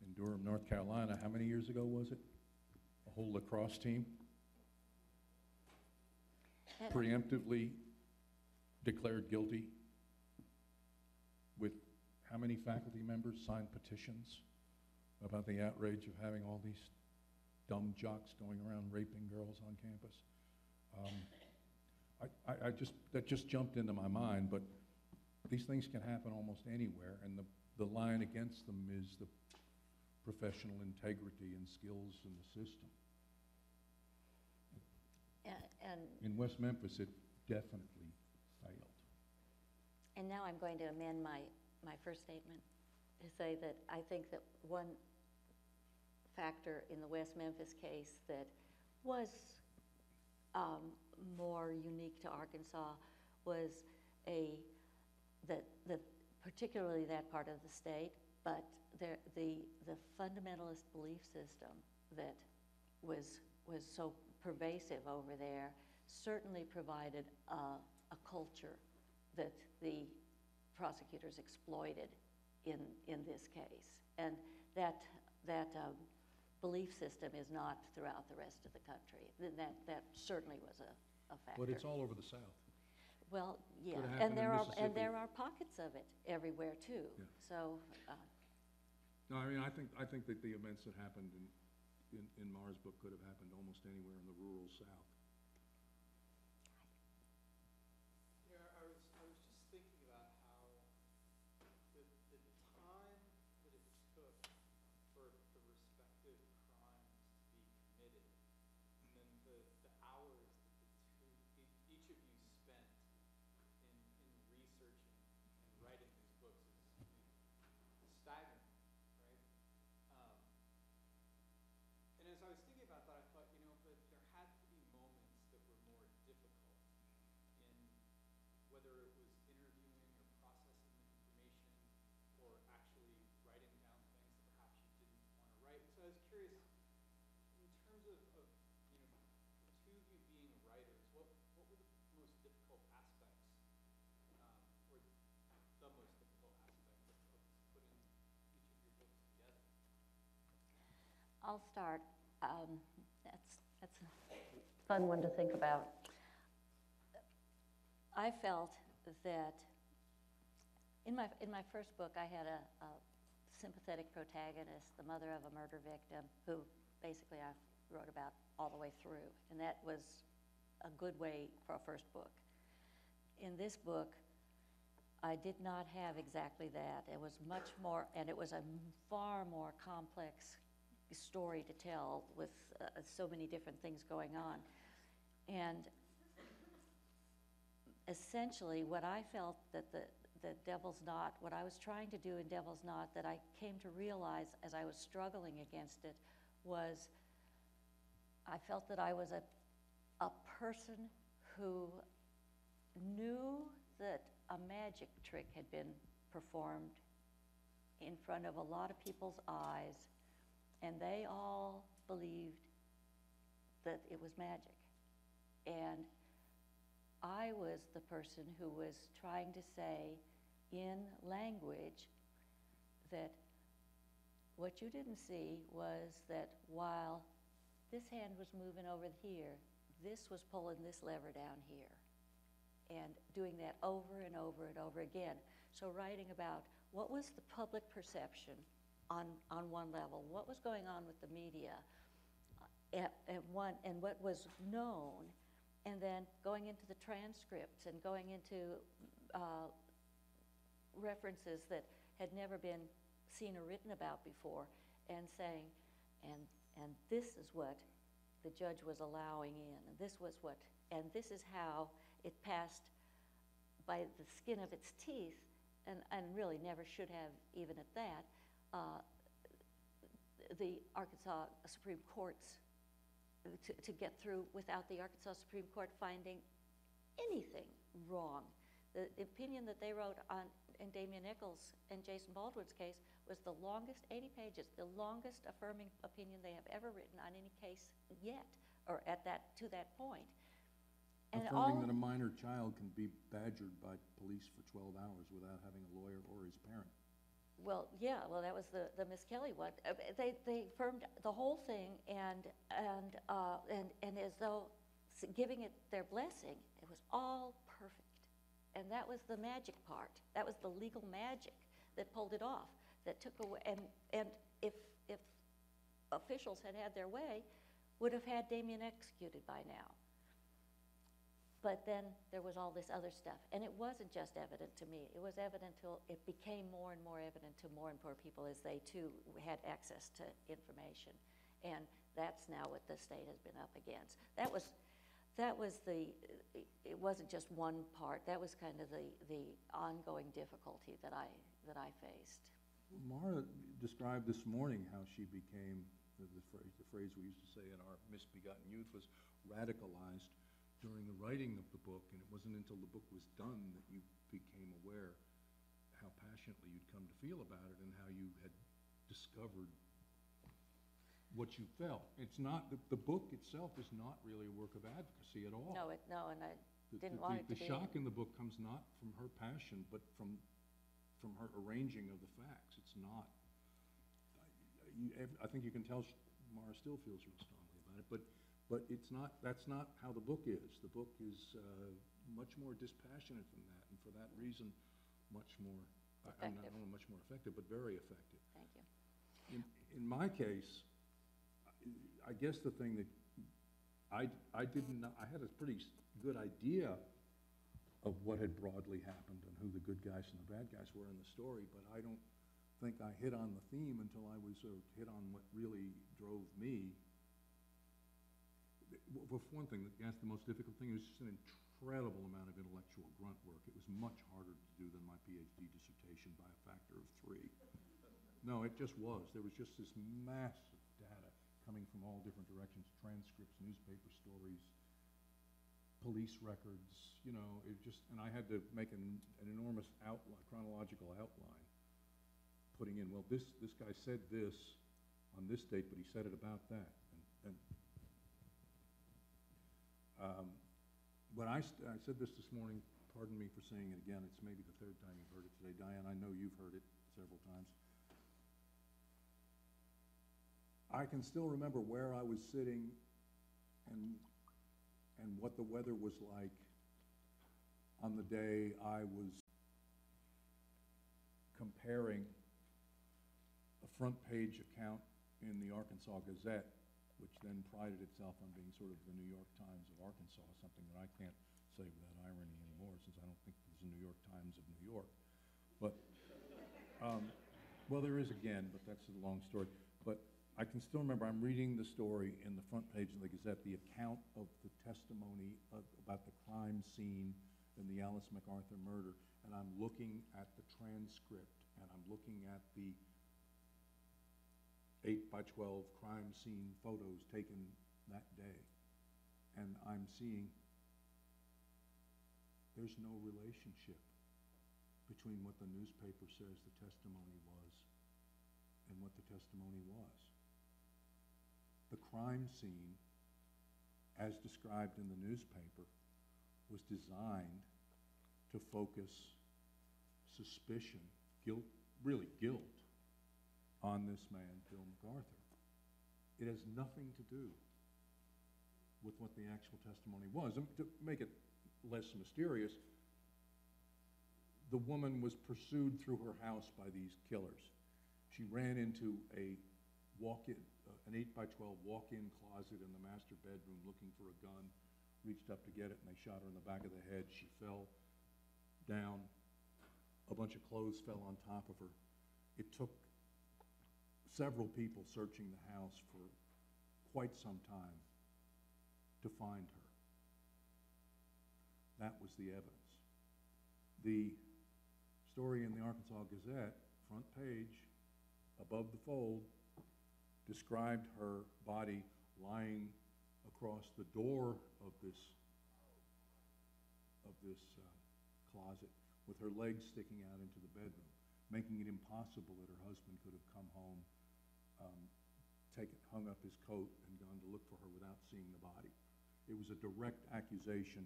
in Durham, North Carolina. How many years ago was it? A whole lacrosse team preemptively declared guilty with how many faculty members signed petitions about the outrage of having all these dumb jocks going around raping girls on campus. That just jumped into my mind, but these things can happen almost anywhere, and the line against them is the professional integrity and skills in the system. And in West Memphis, it definitely failed. And now I'm going to amend my first statement to say that I think that one factor in the West Memphis case that was more unique to Arkansas was that particularly that part of the state, but the fundamentalist belief system that was so pervasive over there certainly provided a culture that the prosecutors exploited in this case. And that belief system is not throughout the rest of the country. That certainly was a factor. But it's all over the South. Well, yeah, Could have and happened in there Mississippi. are pockets of it everywhere too. Yeah. So, No, I mean, I think that the events that happened in Mars' book could have happened almost anywhere in the rural South. Yeah, I was just thinking about how the time that it took for the respective crimes to be committed, and then the hours that each of you spent in researching and writing these books is staggering, right? And as I was thinking about that, I thought, you know, that there had to be moments that were more difficult in whether it was interviewing or processing the information or actually writing down things that perhaps you didn't want to write. So I was curious, in terms of you know, the two of you being writers, what were the most difficult aspects, or the most difficult aspect of putting each of your books together? I'll start. That's a fun one to think about. I felt that in my first book, I had a sympathetic protagonist, the mother of a murder victim, who basically I wrote about all the way through, and that was a good way for a first book. In this book, I did not have exactly that. It was much more, and it was a far more complex story to tell with so many different things going on. And essentially what I felt that the Devil's Knot, what I was trying to do in Devil's Knot, that I came to realize as I was struggling against it, was I felt that I was a person who knew that a magic trick had been performed in front of a lot of people's eyes, and they all believed that it was magic. And I was the person who was trying to say in language that what you didn't see was that while this hand was moving over here, this was pulling this lever down here, and doing that over and over and over again. So writing about what was the public perception on one level, what was going on with the media, and what was known, and then going into the transcripts and going into references that had never been seen or written about before, and saying, and this is what the judge was allowing in, and this was what, and this is how it passed by the skin of its teeth, and really never should have, even at that, the Arkansas Supreme Court's, to get through without the Arkansas Supreme Court finding anything wrong. The opinion that they wrote in Damian Nichols and Jason Baldwin's case was the longest, 80 pages, the longest affirming opinion they have ever written on any case yet, or to that point. And Affirming that a minor child can be badgered by police for 12 hours without having a lawyer or his parent. Well, yeah, well, that was the Miss Kelly one. They affirmed the whole thing, and as though giving it their blessing, it was all perfect. And that was the magic part. That was the legal magic that pulled it off, that took away, and if officials had had their way, would have had Damien executed by now. But then there was all this other stuff. And it wasn't just evident to me. It was evident till it became more and more evident to more and more people as they too had access to information. And that's now what the state has been up against. That was it wasn't just one part. That was kind of the ongoing difficulty that I faced. Mara described this morning how she became The phrase we used to say in our misbegotten youth was radicalized during the writing of the book, and it wasn't until the book was done that you became aware how passionately you'd come to feel about it and how you had discovered what you felt. It's not, the book itself is not really a work of advocacy at all. No, and I didn't want it to be. The shock in the book comes not from her passion, but from her arranging of the facts. It's not. I think you can tell Mara still feels real strongly about it, but it's not. That's not how the book is. The book is much more dispassionate than that, and for that reason, much more. I'm not only much more effective, but very effective. Thank you. In my case, I guess the thing that I didn't know, I had a pretty good idea of what had broadly happened and who the good guys and the bad guys were in the story, but I don't think I hit on the theme until I was hit on what really drove me. For one thing, that's the most difficult thing. It was just an incredible amount of intellectual grunt work. It was much harder to do than my PhD dissertation by a factor of 3. No, it just was. There was just this massive data coming from all different directions, transcripts, newspaper stories, police records, you know, it just, and I had to make an enormous outline, chronological outline, putting in, well, this guy said this on this date, but he said it about that. When I said this morning, pardon me for saying it again, it's maybe the 3rd time you've heard it today. Diane, I know you've heard it several times. I can still remember where I was sitting and what the weather was like on the day I was comparing a front page account in the Arkansas Gazette, which then prided itself on being sort of the New York Times of Arkansas, something that I can't say without irony anymore, since I don't think there's a New York Times of New York. But, well, there is again, but that's a long story. But I can still remember I'm reading the story in the front page of the Gazette, the account of the testimony about the crime scene in the Alice MacArthur murder, and I'm looking at the transcript, and I'm looking at the 8x12 crime scene photos taken that day, and I'm seeing there's no relationship between what the newspaper says the testimony was and what the testimony was. The crime scene, as described in the newspaper, was designed to focus suspicion, guilt, really guilt, on this man, Bill MacArthur. It has nothing to do with what the actual testimony was. And to make it less mysterious, the woman was pursued through her house by these killers. She ran into an 8x12 walk-in closet in the master bedroom looking for a gun, reached up to get it, and they shot her in the back of the head. She fell down. A bunch of clothes fell on top of her. It took several people searching the house for quite some time to find her. That was the evidence. The story in the Arkansas Gazette, front page, above the fold, described her body lying across the door of this closet with her legs sticking out into the bedroom, making it impossible that her husband could have come home, hung up his coat, and gone to look for her without seeing the body. It was a direct accusation.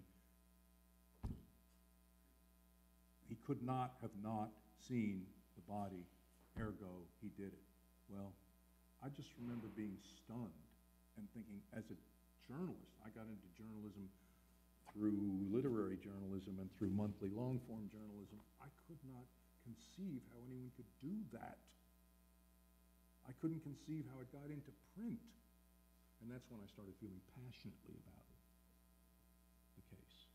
He could not have not seen the body, ergo he did it. Well, I just remember being stunned and thinking, as a journalist, I got into journalism through literary journalism and through monthly long-form journalism. I could not conceive how anyone could do that. I couldn't conceive how it got into print. And that's when I started feeling passionately about the case.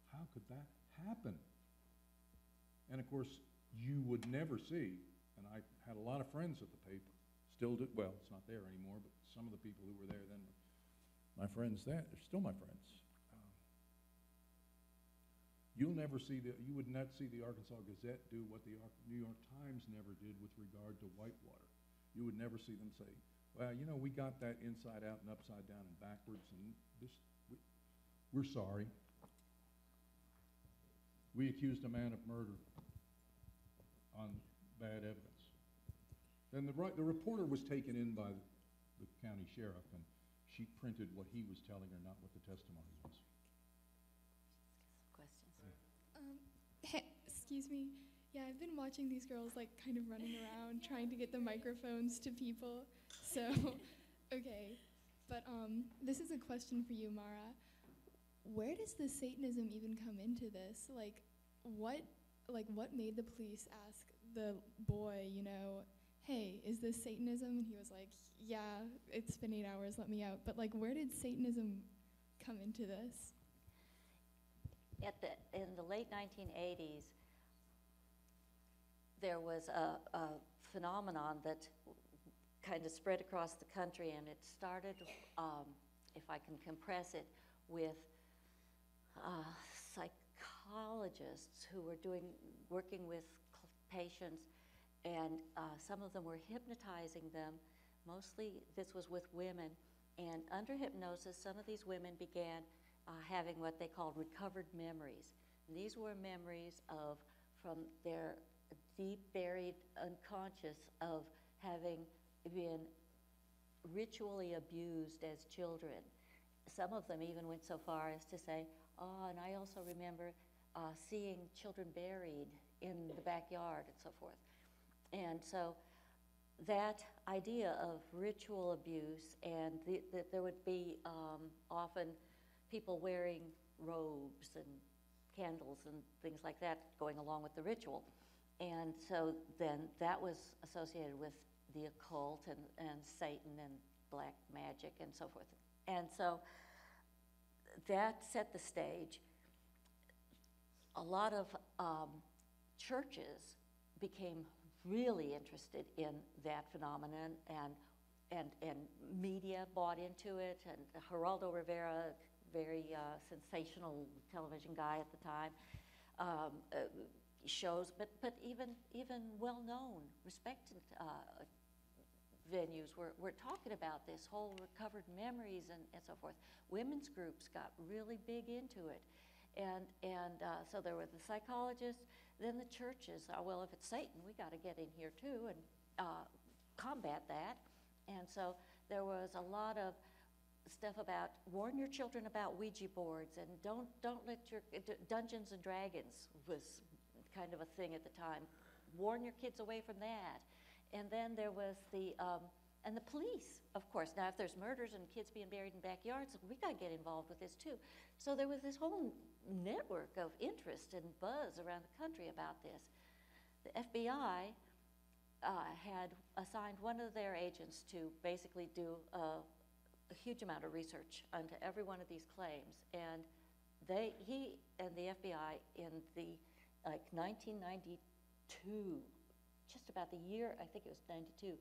How could that happen? And of course, you would never see, and I had a lot of friends at the paper, still do, well, it's not there anymore, but some of the people who were there then were my friends then, they're still my friends. You would not see the Arkansas Gazette do what the New York Times never did with regard to Whitewater. You would never see them say, well, you know, we got that inside out and upside down and backwards, and we're sorry. We accused a man of murder on bad evidence. Then the reporter was taken in by the county sheriff, and she printed what he was telling her, not what the testimony was. Questions? Hey, excuse me. Yeah, I've been watching these girls like kind of running around trying to get the microphones to people. So, okay. But this is a question for you, Mara. Where does the Satanism even come into this? Like what made the police ask the boy, you know, hey, is this Satanism? And he was like, yeah, it's been 8 hours, let me out. But like, where did Satanism come into this? In the late 1980s, there was a phenomenon that kind of spread across the country, and it started, if I can compress it, with psychologists who were working with patients, and some of them were hypnotizing them. Mostly this was with women, and under hypnosis, some of these women began having what they called recovered memories. And these were memories from their deep buried unconscious of having been ritually abused as children. Some of them even went so far as to say, oh, and I also remember seeing children buried in the backyard and so forth. And so that idea of ritual abuse, and that there would be often people wearing robes and candles and things like that going along with the ritual. And so then that was associated with the occult and Satan and black magic and so forth. And so that set the stage. A lot of churches became really interested in that phenomenon, and media bought into it, and Geraldo Rivera, very sensational television guy at the time, shows, but even well-known, respected venues were talking about this whole recovered memories and so forth. Women's groups got really big into it. And so there were the psychologists, then the churches. Well, if it's Satan, we got to get in here too and combat that. And so there was a lot of stuff about warn your children about Ouija boards, and don't let your Dungeons and Dragons was kind of a thing at the time. Warn your kids away from that. And then there was and the police, of course. Now, if there's murders and kids being buried in backyards, we got to get involved with this too. So there was this whole network of interest and buzz around the country about this. The FBI had assigned one of their agents to basically do a huge amount of research onto every one of these claims, and he and the FBI in the 1992, just about the year, I think it was 92,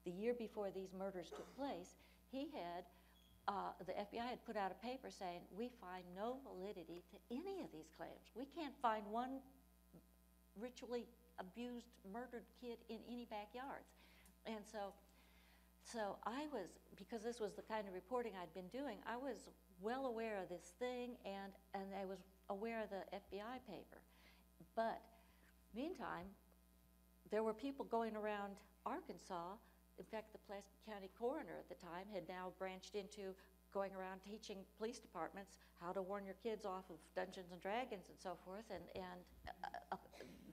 the year before these murders took place, he had, the FBI had put out a paper saying, we find no validity to any of these claims. We can't find one ritually abused, murdered kid in any backyards. And so I was, because this was the kind of reporting I'd been doing, I was well aware of this thing, and I was aware of the FBI paper. But meantime, there were people going around Arkansas. In fact, the Placer County coroner at the time had now branched into going around teaching police departments how to warn your kids off of Dungeons and Dragons and so forth, and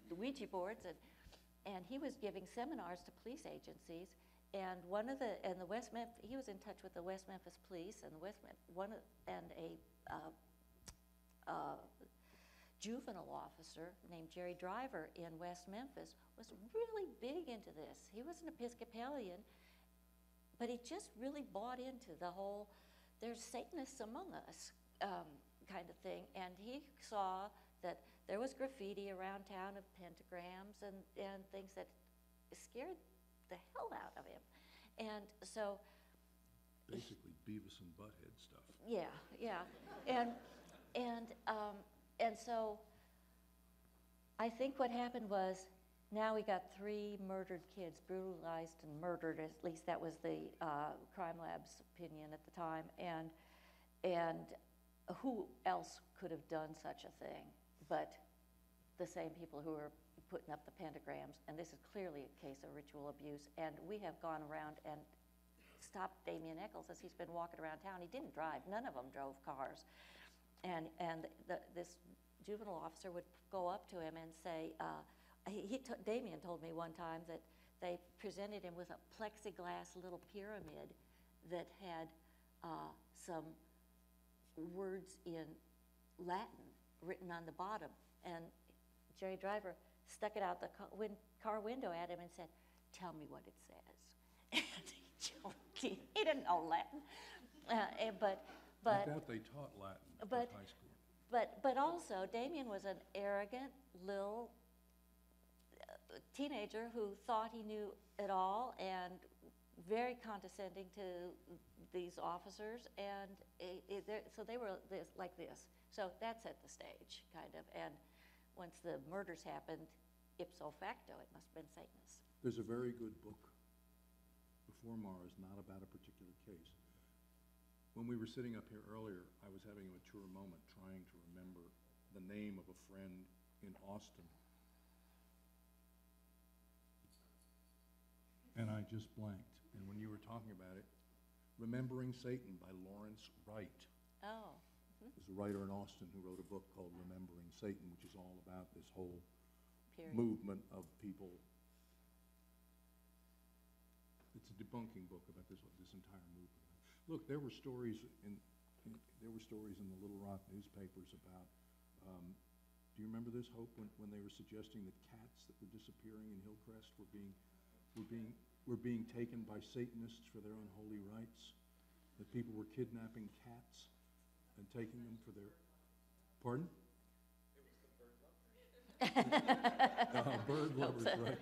the Ouija boards, and he was giving seminars to police agencies. And the West Memphis, he was in touch with the West Memphis police, and a juvenile officer named Jerry Driver in West Memphis was really big into this. He was an Episcopalian, but he just really bought into the whole, there's Satanists among us kind of thing. And he saw that there was graffiti around town of pentagrams and things that scared the hell out of him. And so... Basically Beavis and Butthead stuff. Yeah. And so I think what happened was now we got 3 murdered kids, brutalized and murdered. At least that was the crime lab's opinion at the time. And who else could have done such a thing but the same people who were putting up the pentagrams? And this is clearly a case of ritual abuse. And we have gone around and stopped Damien Eccles as he's been walking around town. He didn't drive. None of them drove cars. And this juvenile officer would go up to him and say, Damien told me one time that they presented him with a plexiglass little pyramid that had some words in Latin written on the bottom. And Jerry Driver stuck it out the car window at him and said, "Tell me what it says." And he didn't know Latin. I thought they taught Latin at high school. But also, Damien was an arrogant little teenager who thought he knew it all and very condescending to these officers, and so they were like this. So that set the stage, kind of. And once the murders happened, ipso facto, it must have been Satanists. There's a very good book before Mars, not about a particular case. When we were sitting up here earlier, I was having a mature moment trying to remember the name of a friend in Austin. And I just blanked. And when you were talking about it, Remembering Satan by Lawrence Wright. Oh. There's a writer in Austin who wrote a book called Remembering Satan, which is all about this whole Period. movement of people. It's a debunking book about this entire movement. Look, there were stories in the Little Rock newspapers about. Do you remember this, Hope, when they were suggesting that cats that were disappearing in Hillcrest were being taken by Satanists for their unholy rites? That people were kidnapping cats and taking them for their. Pardon? Bird lovers, right?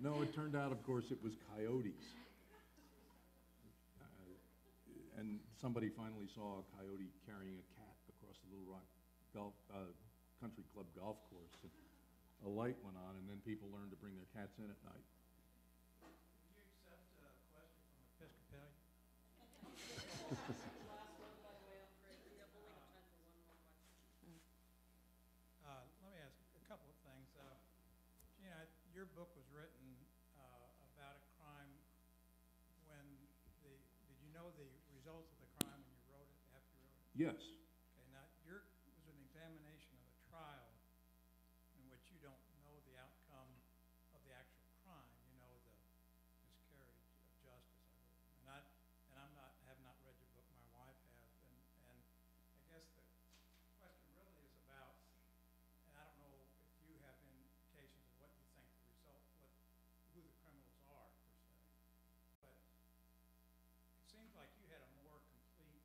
No, it turned out, of course, it was coyotes. And somebody finally saw a coyote carrying a cat across the Little Rock Country Club golf course. And a light went on, and then people learned to bring their cats in at night. Would you accept a question from Episcopalian? Let me ask a couple of things. Gene, your book was written about a crime when did you know the results of the crime when you wrote it, after you wrote it? Yes. Okay, now yours was an examination of a trial in which you don't know the outcome of the actual crime. You know the miscarriage of justice, I believe. Have not read your book. My wife has, and I guess the question really is about, and I don't know if you have indications of what you think the result, who the criminals are per se, but it seems like you had a more complete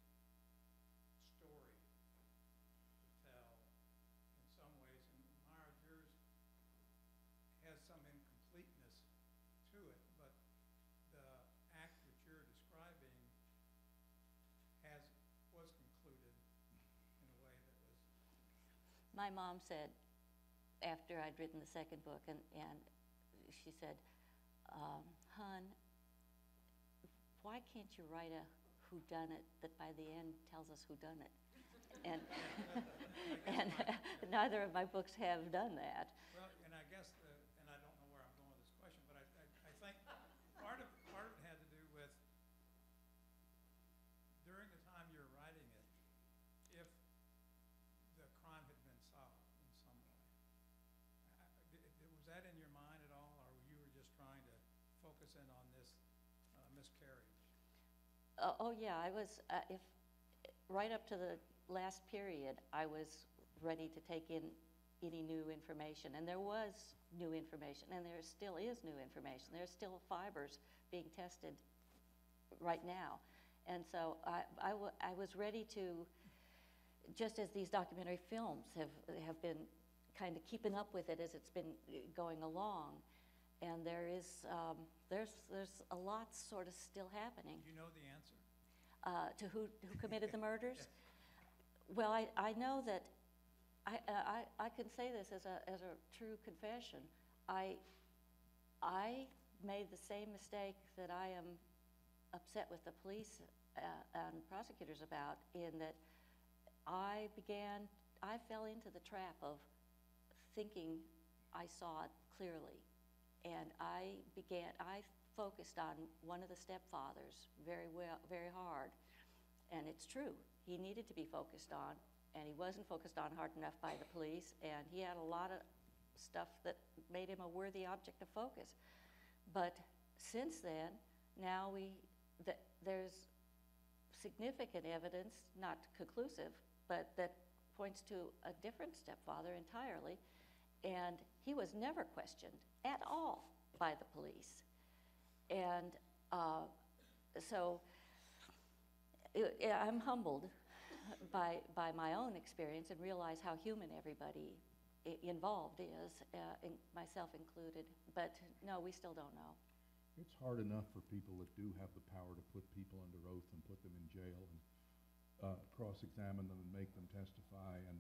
story to tell in some ways, and Myra, yours has some incompleteness to it, but the act that you're describing was concluded in a way that was. My mom said, after I'd written the second book, and she said, "Hon, why can't you write a whodunit that by the end tells us who done it?" And neither of my books have done that. Well, and I guess, and I don't know where I'm going with this question, but I think part of it had to do with during the time you were writing it, if the crime had been solved in some way. Was that in your mind at all, or you were just trying to focus in on this miscarriage? Oh yeah, I was. Right up to the last period, I was ready to take in any new information, and there was new information, and there still is new information. There's still fibers being tested right now. And so I was ready to, just as these documentary films have been kind of keeping up with it as it's been going along, and there's a lot sort of still happening. Do you know the answer? To who committed the murders? Yes. Well, I know that I can say this as a true confession. I made the same mistake that I am upset with the police and prosecutors about, in that I fell into the trap of thinking I saw it clearly. And I focused on one of the stepfathers very hard. And it's true, he needed to be focused on, and he wasn't focused on hard enough by the police, and he had a lot of stuff that made him a worthy object of focus. But since then, now there's significant evidence, not conclusive, but that points to a different stepfather entirely, and he was never questioned at all by the police. And so I'm humbled by my own experience, and realize how human everybody involved is, myself included. But no, we still don't know. It's hard enough for people that do have the power to put people under oath and put them in jail and cross-examine them and make them testify and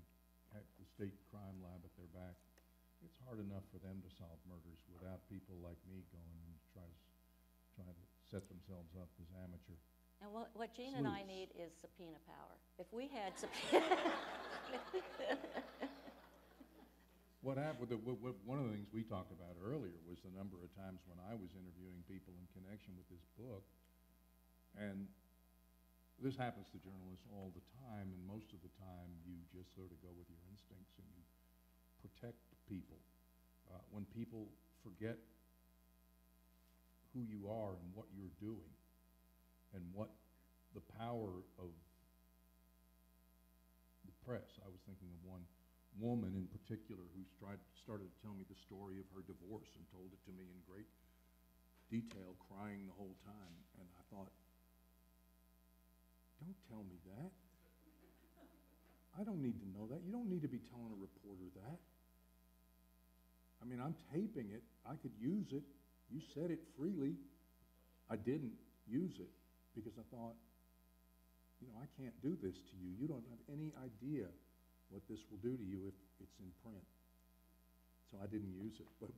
have the state crime lab at their back. It's hard enough for them to solve murders without people like me going and try to set themselves up as amateur. And what Gene and I sleuths. need is subpoena power. If we had subpoena... What happened, one of the things we talked about earlier was the number of times when I was interviewing people in connection with this book, and this happens to journalists all the time, and most of the time you just sort of go with your instincts and you protect people. When people forget who you are and what you're doing and what the power of the press, I was thinking of one woman in particular who started to tell me the story of her divorce and told it to me in great detail, crying the whole time. And I thought, don't tell me that. I don't need to know that. You don't need to be telling a reporter that. I mean, I'm taping it. I could use it. You said it freely. I didn't use it because I thought, you know, I can't do this to you. You don't have any idea what this will do to you if it's in print. So I didn't use it. But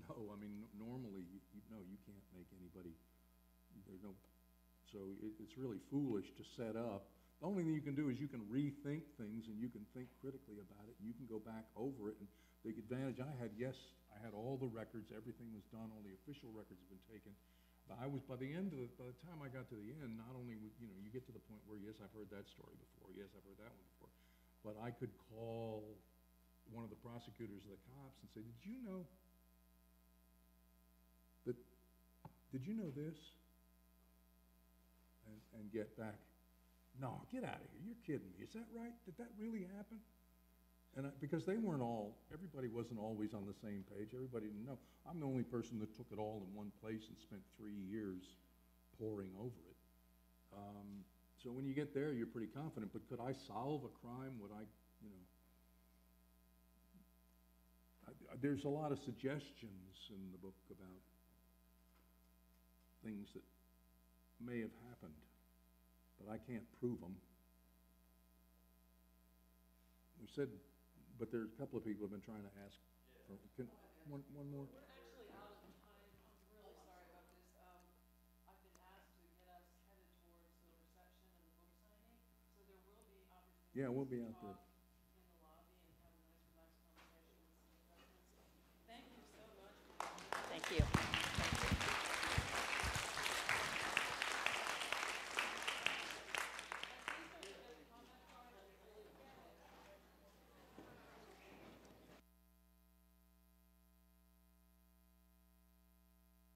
no, I mean, normally, you can't make anybody, there's no, so it's really foolish to set up. The only thing you can do is you can rethink things and you can think critically about it and you can go back over it. And the advantage I had, yes, I had all the records, everything was done, all the official records had been taken. But by the time I got to the end, not only would, you get to the point where, yes, I've heard that story before, yes, I've heard that one before, but I could call one of the prosecutors or the cops and say, did you know this? And get back, no, get out of here, you're kidding me, is that right? Did that really happen? And because everybody wasn't always on the same page, everybody didn't know. I'm the only person that took it all in one place and spent 3 years poring over it. So when you get there, you're pretty confident, but could I solve a crime? There's a lot of suggestions in the book about things that may have happened, but I can't prove them. We said, but there's a couple of people who have been trying to ask. One more? We're actually out of time. I'm really sorry about this. I've been asked to get us headed towards the reception and the book signing, so there will be opportunities Yeah, we'll be to out there. talk in the lobby and have a nice, relaxed conversation with some refreshments. Thank you so much. Thank you.